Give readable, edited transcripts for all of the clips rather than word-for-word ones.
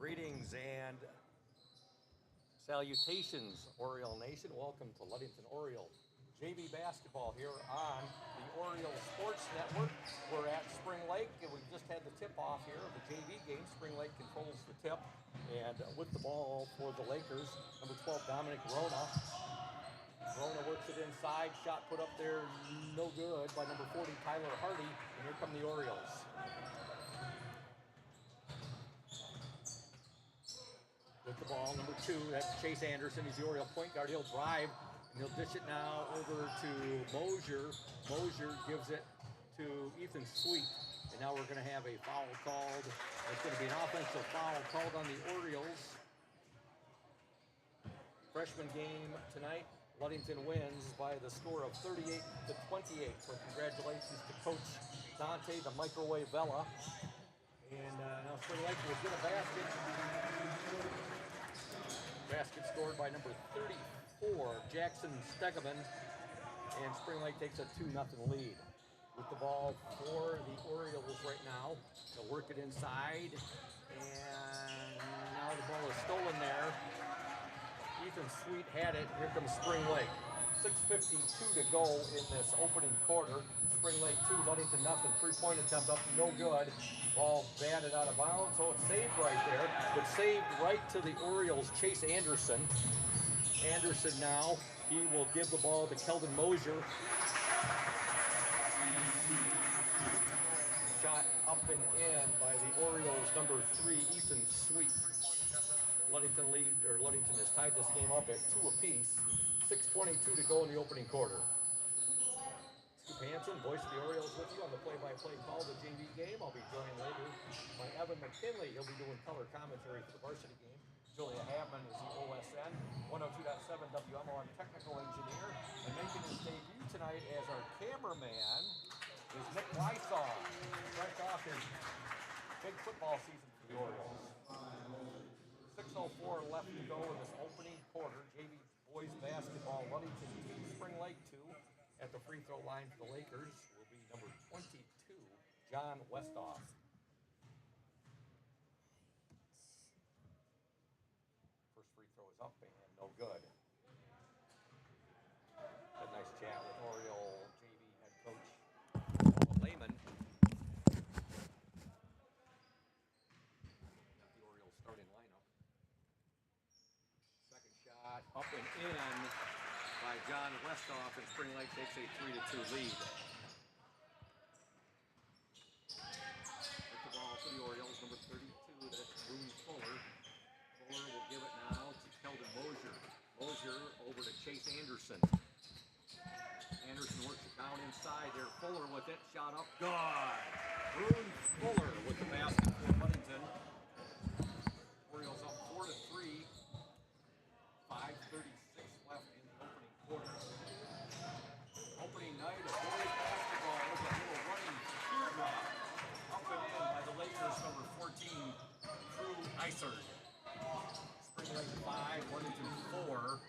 Greetings and salutations, Oriole Nation. Welcome to Ludington Oriole JV basketball here on the Oriole Sports Network. We're at Spring Lake, and we just had the tip-off here of the JV game. Spring Lake controls the tip, and with the ball for the Lakers, number 12, Dominic Rona. Rona works it inside, shot put up there, no good by number 40, Tyler Hardy, and here come the Orioles. With the ball, number 2, that's Chase Anderson. He's the Oriole point guard. He'll drive, and he'll dish it now over to Mosier. Mosier gives it to Ethan Sweet, and now we're going to have a foul called. It's going to be an offensive foul called on the Orioles. Freshman game tonight. Ludington wins by the score of 38-28. So congratulations to Coach Dante, the microwave Vela. And now Spring Lake will get a basket. Basket scored by number 34, Jackson Stegeman. And Spring Lake takes a 2-0 lead. With the ball for the Orioles right now. They'll work it inside. And now the ball is stolen there. Ethan Sweet had it. Here comes Spring Lake. 6:52 to go in this opening quarter. Spring Lake 2, Ludington nothing. 3-point attempt up, no good. Ball batted out of bounds, so it's saved right there. But saved right to the Orioles, Chase Anderson. Anderson now, he will give the ball to Keldon Mosier. Shot up and in by the Orioles, number 3, Ethan Sweet. Ludington has tied this game up at 2 apiece. 6:22 to go in the opening quarter. Scoop Hansen, voice of the Orioles, with you on the play-by-play call of the JV game. I'll be joined later by Evan McKinley. He'll be doing color commentary for the varsity game. Julia Hammond is the OSN, 102.7 WMON technical engineer. And making his debut tonight as our cameraman is Nick Lysall, fresh off his big football season for the Orioles. 6:04 left to go in this opening quarter. JV boys basketball, Ludington 2, Spring Lake 2. At the free throw line for the Lakers will be number 22, John Westoff. First free throw is up and no good. Had a nice chat with Oriole JV head coach Noah Lehman. The Orioles starting lineup. Second shot up and in by John Westoff, and Spring Lake takes a 3-2 lead. With the ball for the Orioles, number 32, that's Boone Fuller. Fuller will give it now to Keldon Mosier. Mosier over to Chase Anderson. Anderson works it down inside there. Fuller with it, shot up, good. Boone Fuller with the basket for Ludington. Orioles up 4-3. 5:36 left in the opening quarter. Opening night of boys basketball with a little running teardrop up and in by the Lakers, number 14, Drew Isard. Spring Lake 5, Ludington 4.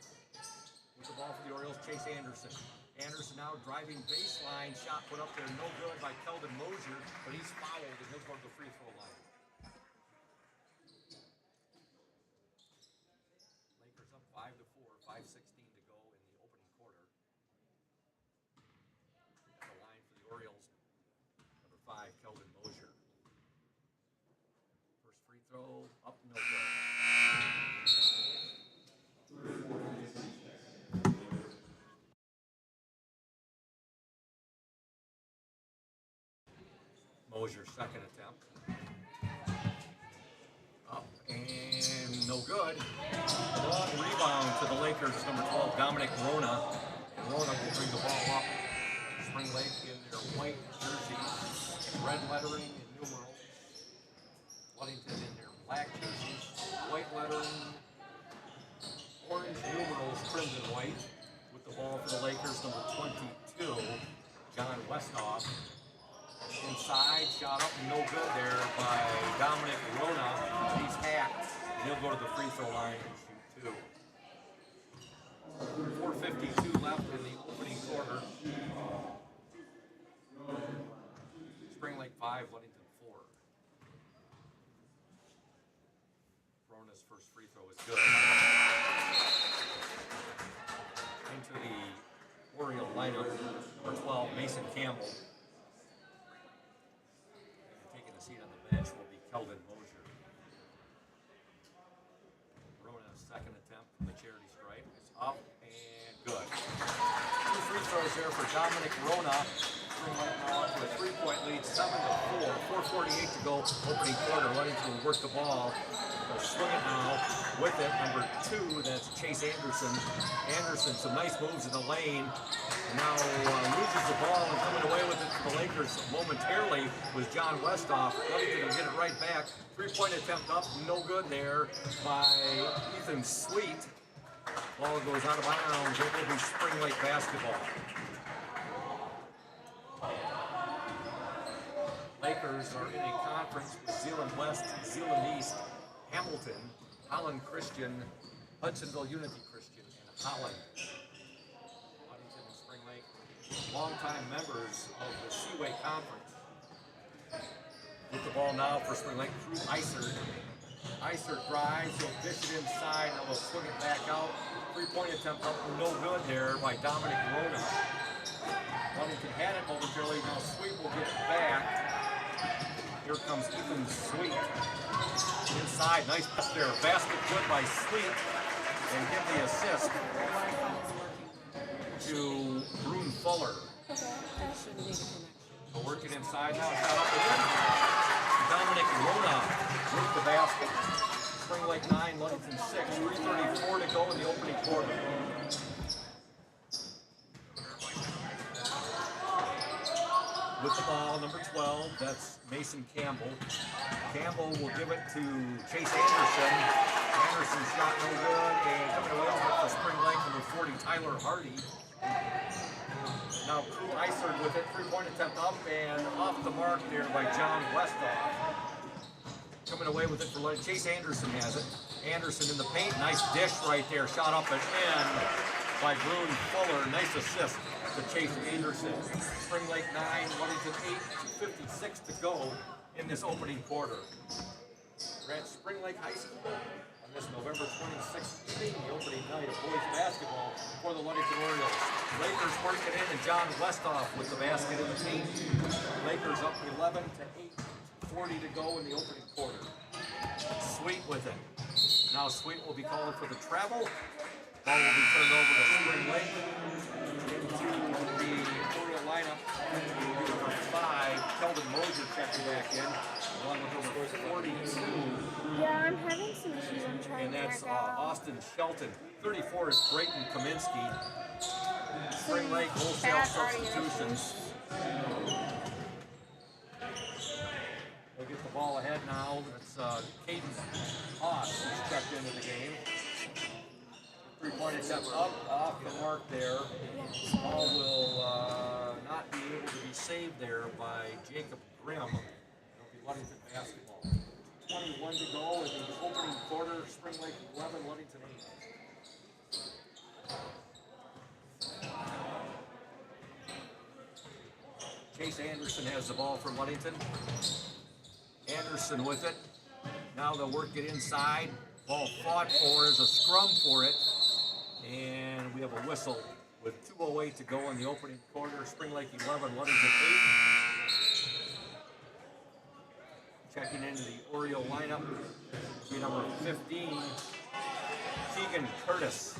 With the ball for the Orioles, Chase Anderson. Anderson now driving baseline, shot put up there, no good by Keldon Mosier, but he's fouled and he'll go to the free throw line. Lakers up 5-4, 5:16 to go in the opening quarter. At the line for the Orioles, number 5, Keldon Mosier. First free throw, up, no good. Mosier's second attempt. Up and no good. Long rebound to the Lakers, number 12, Dominic Rona. And Rona will bring the ball up. Spring Lake in their white jerseys, red lettering and numerals. Ludington in their black jerseys, white lettering, orange numerals trimmed in white. With the ball for the Lakers, number 22, John Westoff. Inside, shot up, no good there by Dominic Rona. He's hacked, and he'll go to the free throw line and shoot 2. 4:52 left in the opening quarter. Spring Lake 5, Ludington 4. His first free throw is good. Into the Oriole lineup, number 12, Mason Campbell. And taking a seat on the bench will be Keldon Mosier. Rona's second attempt from the charity stripe is up and good. 2 free throws there for Dominic Rona. Right now to a 3-point lead, 7-4, 4:48 to go, opening quarter. Ludington will work the ball. They'll swing it now with it. Number 2, that's Chase Anderson. Anderson, some nice moves in the lane. And now loses the ball and coming away with it for the Lakers momentarily was John Westhoff. Ludington will get it right back. 3-point attempt up, no good there by Ethan Sweet. Ball goes out of bounds. It will be Spring Lake basketball. Lakers are in a conference with Zeeland West, Zeeland East, Hamilton, Holland Christian, Hudsonville Unity Christian, and Holland. Ludington and Spring Lake, longtime members of the Seaway Conference. With the ball now for Spring Lake through Isard. Isard drives, he'll dish it inside, now we'll swing it back out. 3-point attempt up, no good there by Dominic Rona. Ludington had it momentarily, now Sweet will get it back. Here comes Ethan Sweet. Inside, nice pass there. Basket put by Sweet. And give the assist to Brune Fuller. We'll work it inside now. Shot up and in. Dominic Rona with the basket. Spring Lake 9, Ludington 6. 3:34 to go in the opening quarter. With the ball, number 12, that's Mason Campbell. Campbell will give it to Chase Anderson. Anderson shot no good, and coming away with it for Spring Lake, number 40, Tyler Hardy. Now Crew Isard with it, 3-point attempt up and off the mark there by John Westhoff. Coming away with it for Ludington. Chase Anderson has it. Anderson in the paint, nice dish right there, shot up and in by Brune Fuller. Nice assist to Chase Anderson. Spring Lake 9, Ludington 8, 2:56 to go in this opening quarter. We're at Spring Lake High School on this November 26th evening, the opening night of boys basketball for the Ludington Orioles. Lakers work it in and John Westhoff with the basket in the paint. Lakers up 11-8, 40 to go in the opening quarter. Sweet with it. Now Sweet will be calling for the travel. Ball will be turned over to Spring Lake. Into the Oriole lineup, number 5, Keldon Mosier checking back in, along with number 42. Yeah, I'm having some issues. I'm trying And that's to work out. Austin Shelton. 34 is Brayton Kaminsky. Spring Lake wholesale substitutions. They'll get the ball ahead now. It's Caden Haas who's checked into the game. 3-point attempt up, off the mark there. Ball will not be able to be saved there by Jacob Grimm. It'll be Ludington basketball. 21 to go in the opening quarter. Spring Lake 11, Ludington 8. Chase Anderson has the ball for Ludington. Anderson with it. Now they'll work it inside. Ball fought for, there's a scrum for it. And we have a whistle with 2:08 to go in the opening quarter. Spring Lake 11, Ludington 8. Checking into the Oriole lineup, be number 15, Keegan Curtis.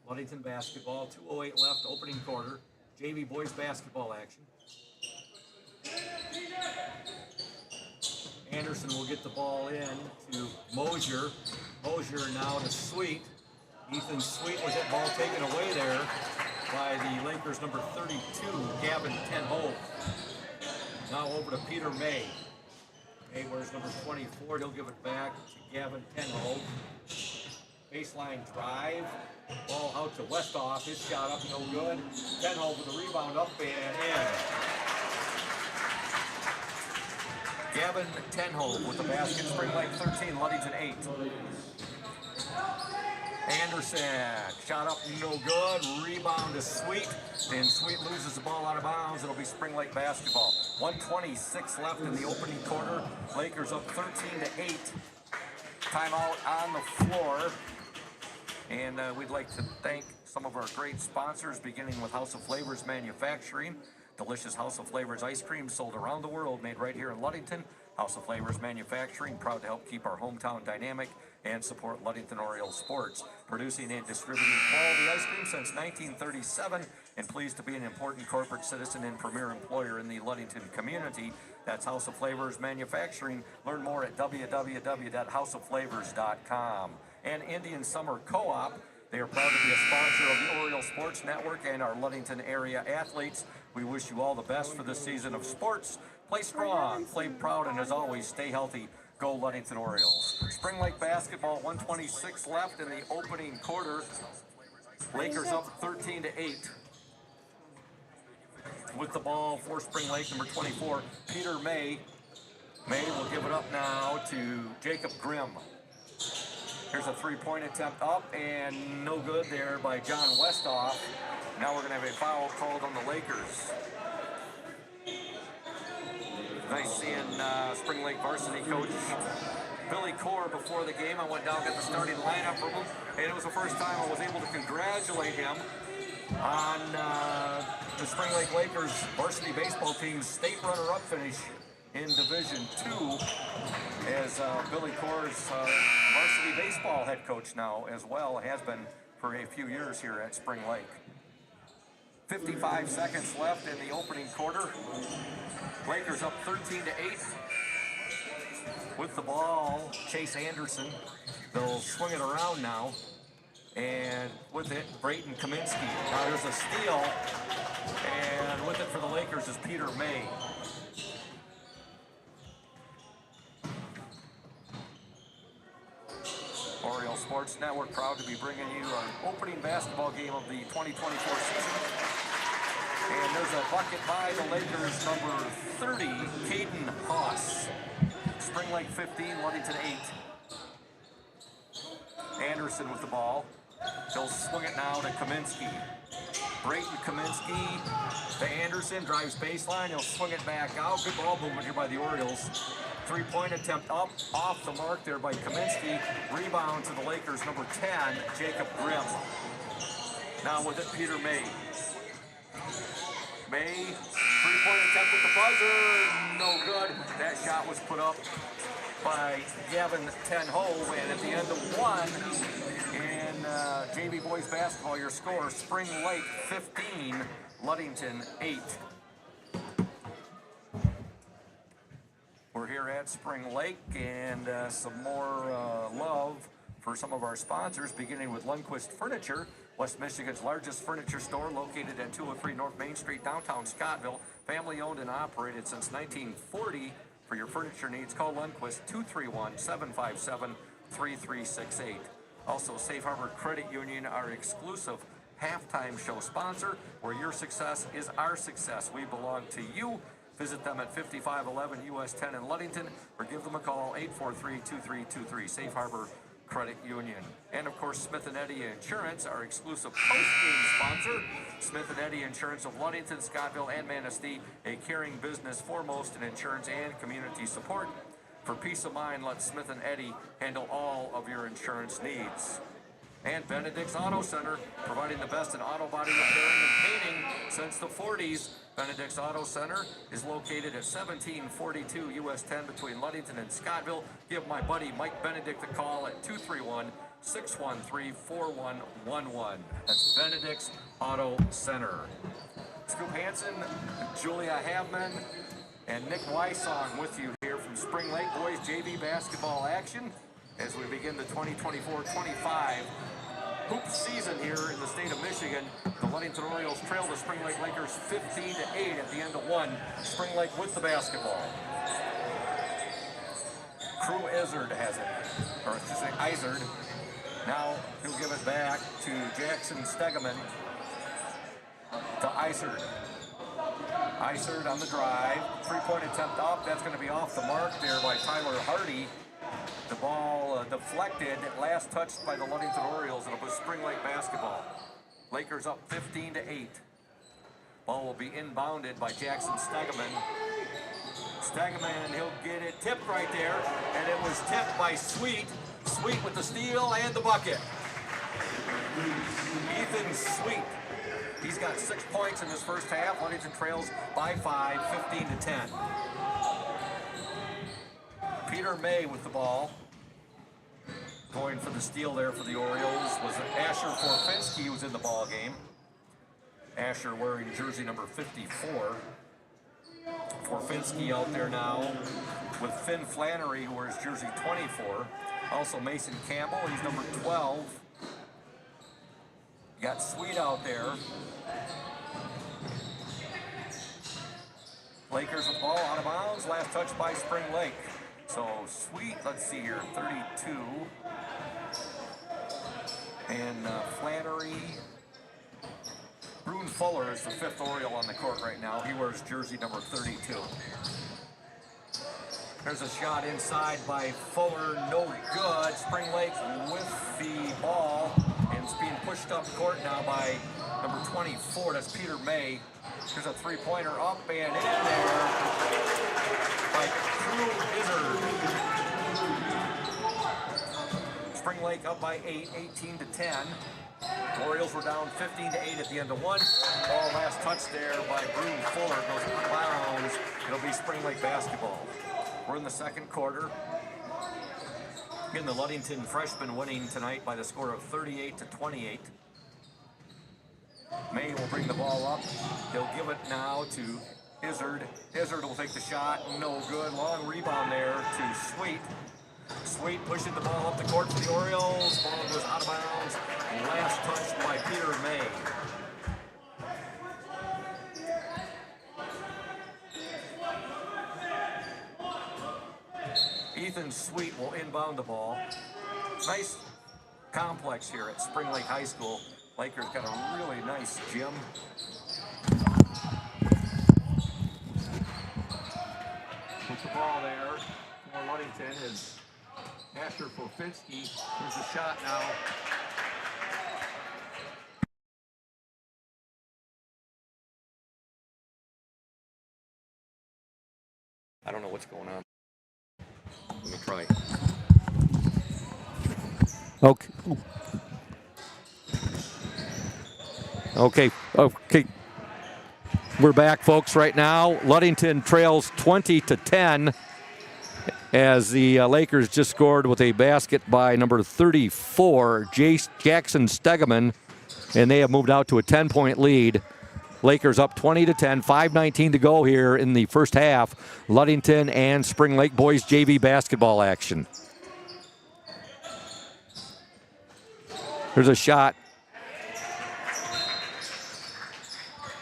Ludington basketball, 2:08 left, opening quarter. JV boys basketball action. Anderson will get the ball in to Mosier. Mosier now to Sweet. Ethan Sweet with it, ball taken away there by the Lakers number 32, Gavin Tenholt. Now over to Peter May. May wears number 24, he'll give it back to Gavin Tenholt. Baseline drive, ball out to Westhoff, his shot up, no good. Tenholt with the rebound up and in. Gavin Tenholt with the basket, Spring Lake 13, Ludington 8. Anderson, shot up, no good. Rebound to Sweet, and Sweet loses the ball out of bounds. It'll be Spring Lake basketball. 1:26 left in the opening quarter. Lakers up 13-8. Timeout on the floor. And we'd like to thank some of our great sponsors, beginning with House of Flavors Manufacturing. Delicious House of Flavors ice cream sold around the world, made right here in Ludington. House of Flavors Manufacturing, proud to help keep our hometown dynamic and support Ludington Orioles sports. Producing and distributing quality ice cream since 1937, and pleased to be an important corporate citizen and premier employer in the Ludington community. That's House of Flavors Manufacturing. Learn more at www.houseofflavors.com. And Indian Summer Co-op, they are proud to be a sponsor of the Oriole Sports Network and our Ludington area athletes. We wish you all the best for this season of sports. Play strong, play proud, and as always, stay healthy. Go Ludington Orioles. Spring Lake basketball, 126 left in the opening quarter. Lakers up 13-8. With the ball for Spring Lake, number 24, Peter May. May will give it up now to Jacob Grimm. Here's a three-point attempt up, and no good there by John Westhoff. Now we're going to have a foul called on the Lakers. Nice seeing Spring Lake varsity coach Billy Core before the game. I went down, got the starting lineup for him, and it was the first time I was able to congratulate him on the Spring Lake Lakers varsity baseball team's state runner-up finish in Division II, as Billy Core's varsity baseball head coach now as well, has been for a few years here at Spring Lake. 55 seconds left in the opening quarter. Lakers up 13-8. With the ball, Chase Anderson. They'll swing it around now. And with it, Brayton Kaminsky. Now there's a steal. And with it for the Lakers is Peter May. Oriole Sports Network proud to be bringing you our opening basketball game of the 2024 season. And there's a bucket by the Lakers, number 30, Caden Haas. Spring Lake 15, Ludington 8. Anderson with the ball. He'll swing it now to Kaminsky. Brayton Kaminsky to Anderson, drives baseline. He'll swing it back out. Good ball movement here by the Orioles. Three-point attempt up, off the mark there by Kaminsky. Rebound to the Lakers, number 10, Jacob Grimm. Now with it, Peter May. May, three-point attempt at the buzzer, no good. That shot was put up by Gavin Tenho, and at the end of one, in JV boys basketball, your score, Spring Lake 15, Ludington 8. We're here at Spring Lake, and some more love for some of our sponsors, beginning with Lundquist Furniture, West Michigan's largest furniture store, located at 203 North Main Street, downtown Scottville. Family owned and operated since 1940. For your furniture needs, call Lundquist 231-757-3368. Also, Safe Harbor Credit Union, our exclusive halftime show sponsor, where your success is our success. We belong to you. Visit them at 5511 US 10 in Ludington, or give them a call, 843-2323, Safe Harbor Credit Union. And of course, Smith & Eddy Insurance, our exclusive post-game sponsor. Smith & Eddy Insurance of Ludington, Scottville, and Manistee, a caring business foremost in insurance and community support. For peace of mind, let Smith & Eddy handle all of your insurance needs. And Benedict's Auto Center, providing the best in auto body repairing and painting since the 40s. Benedict's Auto Center is located at 1742 US 10 between Ludington and Scottville. Give my buddy Mike Benedict a call at 231-613-4111. That's Benedict's Auto Center. Scoop Hansen, Julia Havman, and Nick Wysong with you here from Spring Lake Boys JV basketball action as we begin the 2024-25 hoop season here in the state of Michigan. The Ludington Orioles trail the Spring Lake Lakers 15-8 at the end of one. Spring Lake with the basketball. Crew Izzard has it, or I should say Izard. Now he'll give it back to Jackson Stegeman. To Izard. Izard on the drive. Three-point attempt up. That's going to be off the mark there by Tyler Hardy. The ball deflected, last touched by the Ludington Orioles, and it was Spring Lake basketball. Lakers up 15-8. Ball will be inbounded by Jackson Stegeman. Stegeman, he'll get it tipped right there, and it was tipped by Sweet. Sweet with the steal and the bucket. Ethan Sweet. He's got 6 points in this first half. Ludington trails by 5, 15-10. Peter May with the ball. Going for the steal there for the Orioles was Asher Forfinski, who was in the ball game. Asher wearing jersey number 54. Forfinski out there now with Finn Flannery, who wears jersey 24. Also Mason Campbell, he's number 12. You got Sweet out there. Lakers with the ball out of bounds. Last touch by Spring Lake. So Sweet, let's see here, 32. And Flannery. Brune Fuller is the 5th Oriole on the court right now. He wears jersey number 32. There's a shot inside by Fuller, no good. Spring Lake with the ball, and it's being pushed up court now by number 24, that's Peter May. There's a three-pointer up and in there by Crew Izzard. Spring Lake up by 8, 18-10. Orioles were down 15-8 at the end of one. Ball last touch there by Brune Fuller goes out of bounds. It'll be Spring Lake basketball. We're in the second quarter. Again, the Ludington freshmen winning tonight by the score of 38-28. May will bring the ball up. He'll give it now to Izzard. Izzard will take the shot. No good. Long rebound there to Sweet. Sweet pushing the ball up the court for the Orioles. Ball goes out of bounds. Last touch by Peter May. Ethan Sweet will inbound the ball. Nice complex here at Spring Lake High School. Lakers got a really nice gym. With the ball there for Ludington is Asher Forfinski. Here's the shot now. I don't know what's going on. Let me try. Okay. Okay. We're back, folks, right now. Ludington trails 20-10 as the Lakers just scored with a basket by number 34, Jackson Stegeman, and they have moved out to a 10-point lead. Lakers up 20-10, 5:19 to go here in the first half. Ludington and Spring Lake boys JV basketball action. There's a shot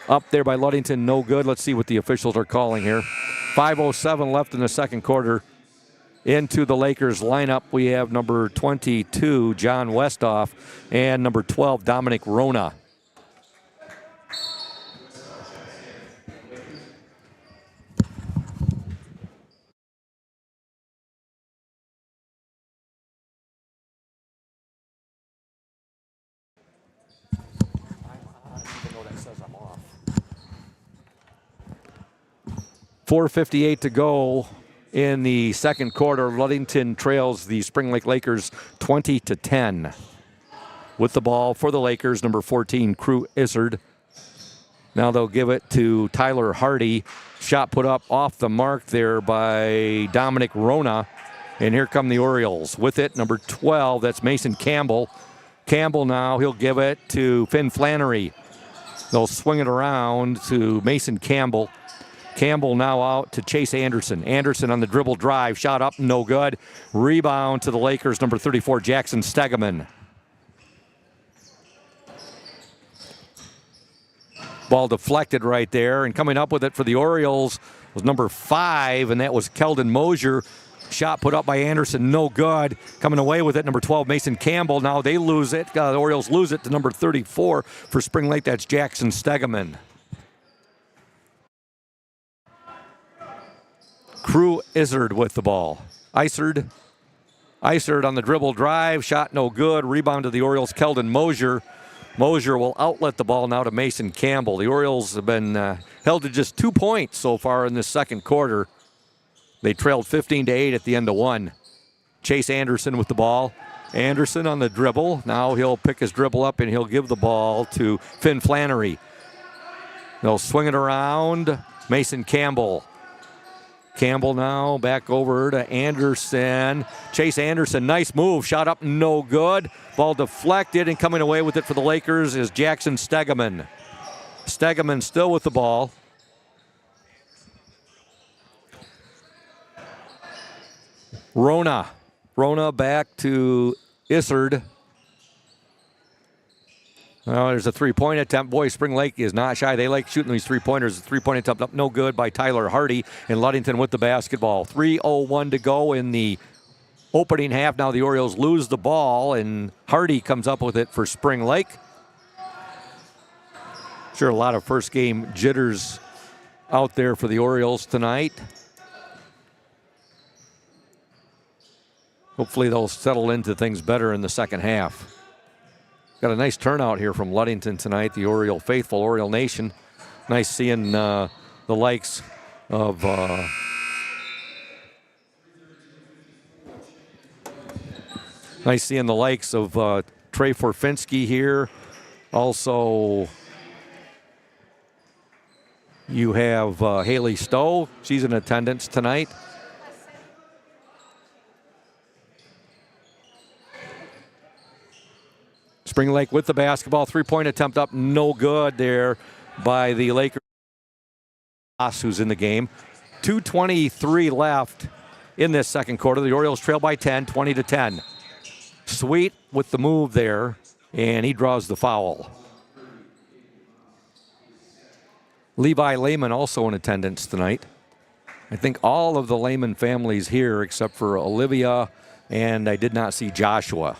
up there by Ludington, no good. Let's see what the officials are calling here. 5:07 left in the second quarter. Into the Lakers lineup, we have number 22, John Westhoff, and number 12, Dominic Rona. Even though that says I'm off. 4:58 to go in the second quarter. Ludington trails the Spring Lake Lakers 20-10. With the ball for the Lakers, number 14, Crew Izzard. Now they'll give it to Tyler Hardy. Shot put up off the mark there by Dominic Rona. And here come the Orioles. With it, number 12, that's Mason Campbell. Campbell now, he'll give it to Finn Flannery. They'll swing it around to Mason Campbell. Campbell now out to Chase Anderson. Anderson on the dribble drive. Shot up, no good. Rebound to the Lakers, number 34, Jackson Stegeman. Ball deflected right there. And coming up with it for the Orioles was number 5, and that was Keldon Mosier. Shot put up by Anderson, no good. Coming away with it, number 12, Mason Campbell. Now they lose it. The Orioles lose it to number 34 for Spring Lake. That's Jackson Stegeman. Crew Izzard with the ball. Izzard on the dribble drive. Shot no good. Rebound to the Orioles, Keldon Mosier. Mosier will outlet the ball now to Mason Campbell. The Orioles have been held to just 2 points so far in this second quarter. They trailed 15-8 at the end of one. Chase Anderson with the ball. Anderson on the dribble. Now he'll pick his dribble up and he'll give the ball to Finn Flannery. They'll swing it around. Mason Campbell. Campbell now back over to Anderson. Chase Anderson, nice move. Shot up, no good. Ball deflected, and coming away with it for the Lakers is Jackson Stegeman. Stegeman still with the ball. Rona back to Isard. Well, there's a three-point attempt. Boy, Spring Lake is not shy. They like shooting these three-pointers. Three-point attempt up no good by Tyler Hardy, and Ludington with the basketball. 3:01 to go in the opening half. Now the Orioles lose the ball, and Hardy comes up with it for Spring Lake. Sure, a lot of first-game jitters out there for the Orioles tonight. Hopefully they'll settle into things better in the second half. Got a nice turnout here from Ludington tonight, the Oriole faithful, Oriole Nation. Nice seeing the likes of Trey Forfinski here. Also, you have Haley Stowe. She's in attendance tonight. Spring Lake with the basketball. Three-point attempt up, no good there by the Lakers, who's in the game. 2:23 left in this second quarter. The Orioles trail by 10, 20-10. Sweet with the move there, and he draws the foul. Levi Lehman also in attendance tonight. I think all of the Lehman families here except for Olivia, and I did not see Joshua.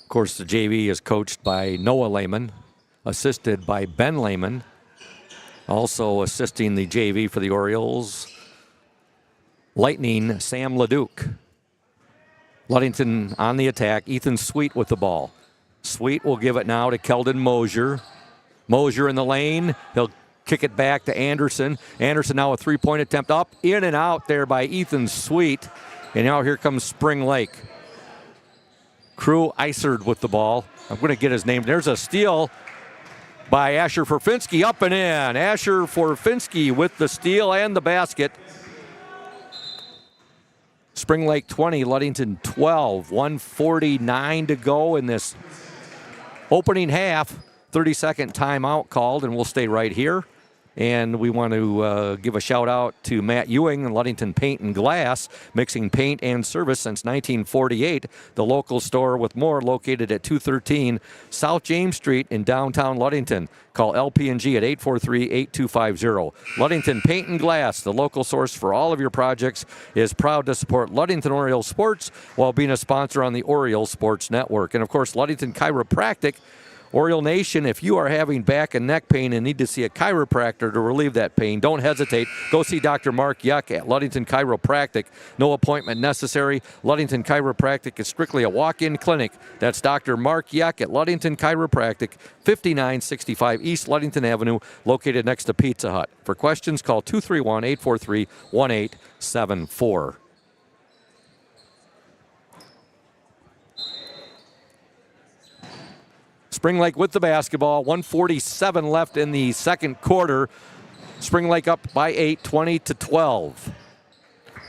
Of course, the JV is coached by Noah Lehman, assisted by Ben Lehman. Also assisting the JV for the Orioles, Lightning, Sam Leduc. Ludington on the attack. Ethan Sweet with the ball. Sweet will give it now to Keldon Mosier. Mosier in the lane. He'll kick it back to Anderson. Anderson now a three-point attempt up, in and out there by Ethan Sweet. And now here comes Spring Lake. Crew Isard with the ball. I'm going to get his name. There's a steal by Asher Forfinski, up and in. Asher Forfinski with the steal and the basket. Spring Lake 20, Ludington 12. 1:49 to go in this opening half. 30-second timeout called, and we'll stay right here. And we want to give a shout out to Matt Ewing and Ludington Paint and Glass, mixing paint and service since 1948. The local store with more located at 213 South James Street in downtown Ludington. Call LP&G at 843-8250. Ludington Paint and Glass, the local source for all of your projects, is proud to support Ludington Orioles sports while being a sponsor on the Orioles Sports Network. And of course, Ludington Chiropractic. Oriole Nation, if you are having back and neck pain and need to see a chiropractor to relieve that pain, don't hesitate. Go see Dr. Mark Yuck at Ludington Chiropractic. No appointment necessary. Ludington Chiropractic is strictly a walk-in clinic. That's Dr. Mark Yuck at Ludington Chiropractic, 5965 East Ludington Avenue, located next to Pizza Hut. For questions, call 231-843-1874. Spring Lake with the basketball. 1:47 left in the second quarter. Spring Lake up by 8, 20-12.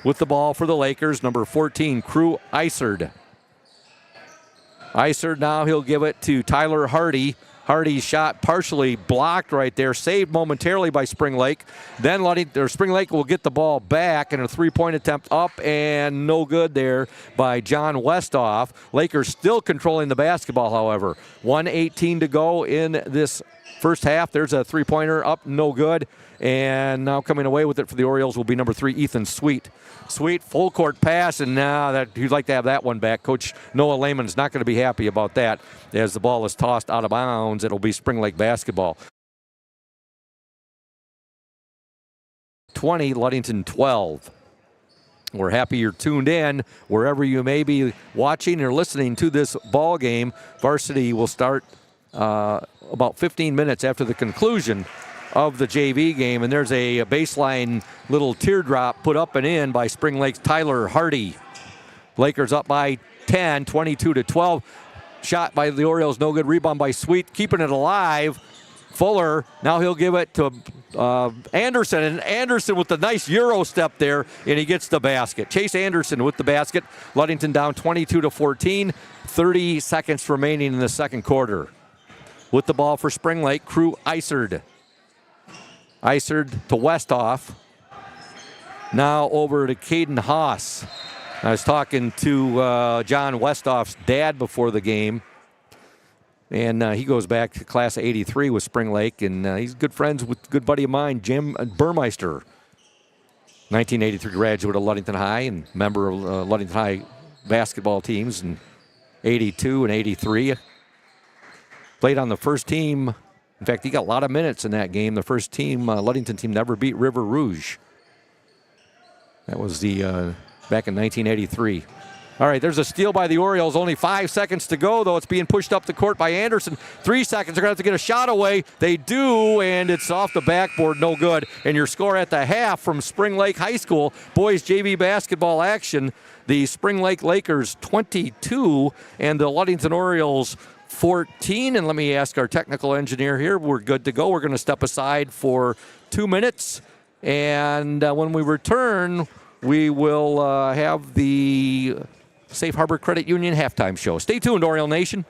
With the ball for the Lakers, number 14, Crew Isard. Isard now, he'll give it to Tyler Hardy. Hardy's shot partially blocked right there, saved momentarily by Spring Lake. Then Spring Lake will get the ball back, and a three-point attempt up and no good there by John Westhoff. Lakers still controlling the basketball, however. 1:18 to go in this first half. There's a three-pointer up, no good. And now coming away with it for the Orioles will be number 3, Ethan Sweet. Sweet, full court pass, and now you'd like to have that one back. Coach Noah Lehman is not going to be happy about that. As the ball is tossed out of bounds, it'll be Spring Lake basketball. 20, Ludington 12. We're happy you're tuned in wherever you may be watching or listening to this ball game. Varsity will start about 15 minutes after the conclusion of the JV game, and there's a baseline little teardrop put up and in by Spring Lake's Tyler Hardy. Lakers up by 10, 22-12. Shot by the Orioles, no good. Rebound by Sweet, keeping it alive. Fuller, now he'll give it to Anderson, and Anderson with the nice Euro step there, and he gets the basket. Chase Anderson with the basket. Ludington down 22-14. 30 seconds remaining in the second quarter. With the ball for Spring Lake, Crew Isard. Isard to Westhoff. Now over to Caden Haas. I was talking to John Westhoff's dad before the game, and he goes back to class of 83 with Spring Lake, and he's good friends with a good buddy of mine, Jim Burmeister. 1983 graduate of Ludington High and member of Ludington High basketball teams in 82 and 83. Played on the first team. In fact, he got a lot of minutes in that game. The first team, Ludington team, never beat River Rouge. That was the back in 1983. All right, there's a steal by the Orioles. Only 5 seconds to go, though. It's being pushed up the court by Anderson. 3 seconds. They're going to have to get a shot away. They do, and it's off the backboard. No good. And your score at the half from Spring Lake High School, boys JV basketball action, the Spring Lake Lakers 22 and the Ludington Orioles 14. And let me ask our technical engineer here. We're good to go. We're going to step aside for 2 minutes. And when we return, we will have the Safe Harbor Credit Union halftime show. Stay tuned, Oriole Nation.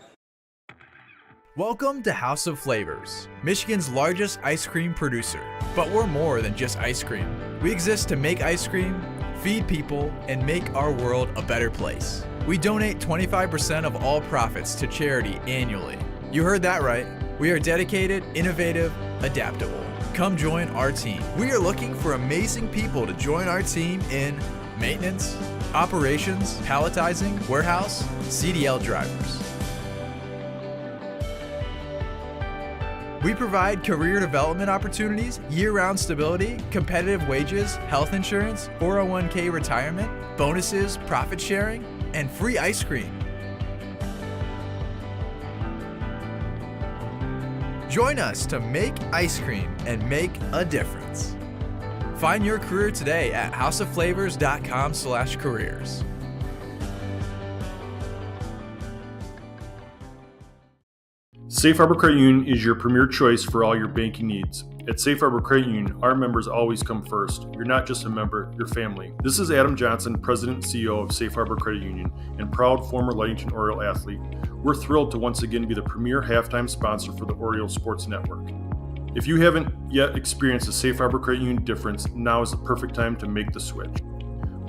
Welcome to House of Flavors, Michigan's largest ice cream producer. But we're more than just ice cream. We exist to make ice cream, feed people, and make our world a better place. We donate 25% of all profits to charity annually. You heard that right. We are dedicated, innovative, adaptable. Come join our team. We are looking for amazing people to join our team in maintenance, operations, palletizing, warehouse, CDL drivers. We provide career development opportunities, year-round stability, competitive wages, health insurance, 401k retirement, bonuses, profit sharing, and free ice cream. Join us to make ice cream and make a difference. Find your career today at houseofflavors.com/careers. Safe Harbor Credit Union is your premier choice for all your banking needs. At Safe Harbor Credit Union, our members always come first. You're not just a member, you're family. This is Adam Johnson, President and CEO of Safe Harbor Credit Union and proud former Ludington Oriole athlete. We're thrilled to once again be the premier halftime sponsor for the Oriole Sports Network. If you haven't yet experienced the Safe Harbor Credit Union difference, now is the perfect time to make the switch.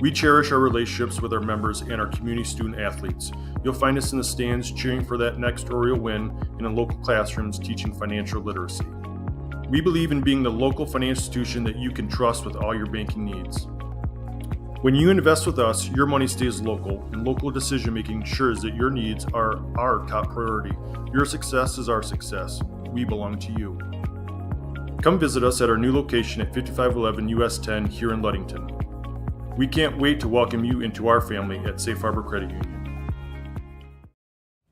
We cherish our relationships with our members and our community student athletes. You'll find us in the stands cheering for that next Oriole win and in local classrooms teaching financial literacy. We believe in being the local financial institution that you can trust with all your banking needs. When you invest with us, your money stays local, and local decision-making ensures that your needs are our top priority. Your success is our success. We belong to you. Come visit us at our new location at 5511 US 10 here in Ludington. We can't wait to welcome you into our family at Safe Harbor Credit Union.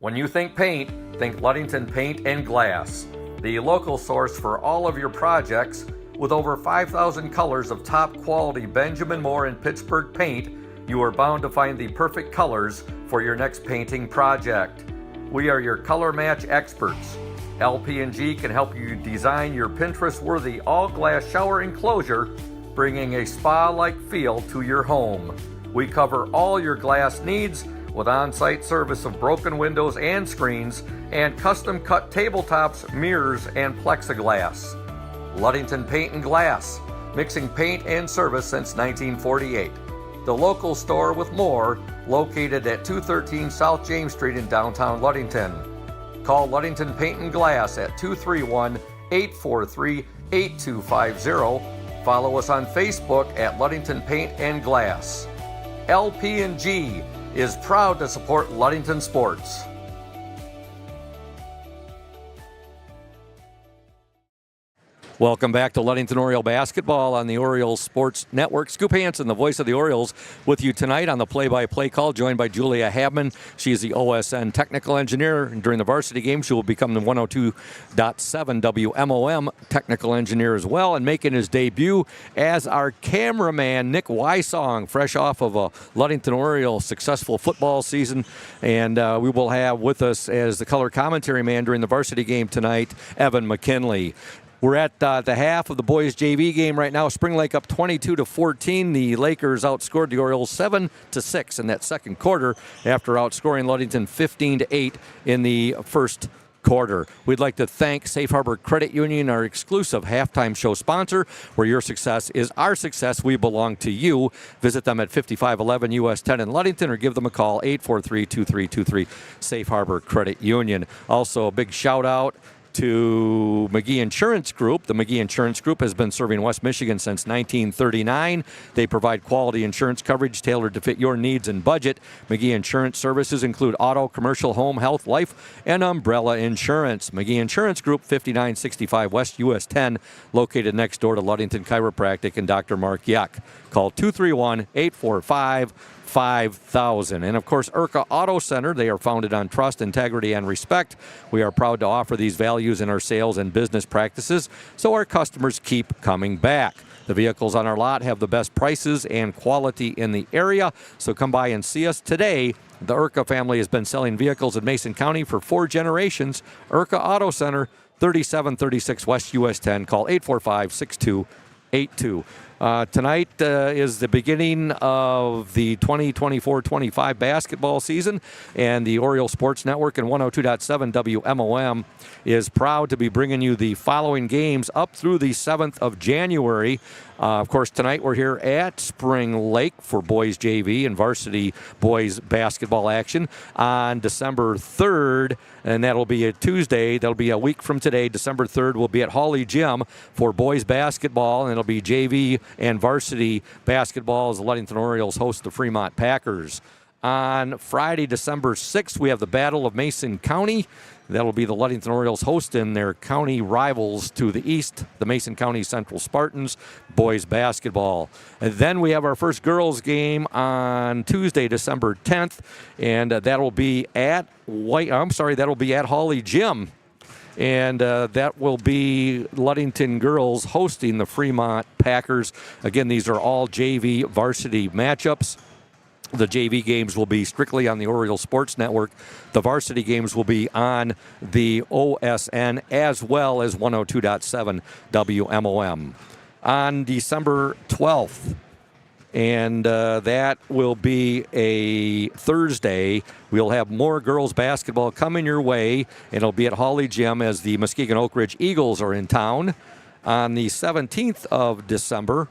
When you think paint, think Ludington Paint and Glass, the local source for all of your projects. With over 5,000 colors of top quality Benjamin Moore and Pittsburgh paint, you are bound to find the perfect colors for your next painting project. We are your color match experts. LP&G can help you design your Pinterest-worthy all-glass shower enclosure, bringing a spa-like feel to your home. We cover all your glass needs with on-site service of broken windows and screens and custom-cut tabletops, mirrors, and plexiglass. Ludington Paint and Glass, mixing paint and service since 1948. The local store with more, located at 213 South James Street in downtown Ludington. Call Ludington Paint and Glass at 231-843-8250. Follow us on Facebook at Ludington Paint and Glass. LP&G is proud to support Ludington sports. Welcome back to Ludington Oriole basketball on the Orioles Sports Network. Scoop Hansen, the voice of the Orioles, with you tonight on the play-by-play call, joined by Julia Habman. She is the OSN technical engineer, and during the varsity game, she will become the 102.7 WMOM technical engineer as well, and making his debut as our cameraman, Nick Wysong, fresh off of a Ludington Orioles successful football season. And we will have with us as the color commentary man during the varsity game tonight, Evan McKinley. We're at the half of the boys JV game right now. Spring Lake up 22-14. The Lakers outscored the Orioles 7-6 in that second quarter after outscoring Ludington 15-8 in the first quarter. We'd like to thank Safe Harbor Credit Union, our exclusive halftime show sponsor, where your success is our success. We belong to you. Visit them at 5511 US 10 in Ludington or give them a call, 843-2323, Safe Harbor Credit Union. Also, a big shout out to McGee Insurance Group. The McGee Insurance Group has been serving West Michigan since 1939. They provide quality insurance coverage tailored to fit your needs and budget. McGee Insurance services include auto, commercial, home, health, life, and umbrella insurance. McGee Insurance Group, 5965 West US 10, located next door to Ludington Chiropractic and Dr. Mark Yuck. Call 231-845-5000. And of course, IRCA Auto Center. They are founded on trust, integrity, and respect. We are proud to offer these values in our sales and business practices so our customers keep coming back. The vehicles on our lot have the best prices and quality in the area, so come by and see us today. The IRCA family has been selling vehicles in Mason County for 4 generations. IRCA Auto Center, 3736 West US 10. Call 845-6282. Tonight is the beginning of the 2024-25 basketball season, and the Oriole Sports Network and 102.7 WMOM is proud to be bringing you the following games up through the 7th of January. Of course, tonight we're here at Spring Lake for boys JV and varsity boys basketball action on December 3rd, and that'll be a Tuesday. That'll be a week from today. December 3rd, we'll be at Hawley Gym for boys basketball, and it'll be JV and varsity basketball as the Ludington Orioles host the Fremont Packers. On Friday, December 6th, we have the Battle of Mason County. That'll be the Ludington Orioles hosting their county rivals to the east, the Mason County Central Spartans, boys basketball. And then we have our first girls game on Tuesday, December 10th, and that'll be at Hawley Gym. And that will be Ludington girls hosting the Fremont Packers. Again, these are all JV varsity matchups. The JV games will be strictly on the Oriole Sports Network. The varsity games will be on the OSN as well as 102.7 WMOM. On December 12th, and that will be a Thursday, we'll have more girls basketball coming your way, and it'll be at Hawley Gym as the Muskegon Oak Ridge Eagles are in town. On the 17th of December,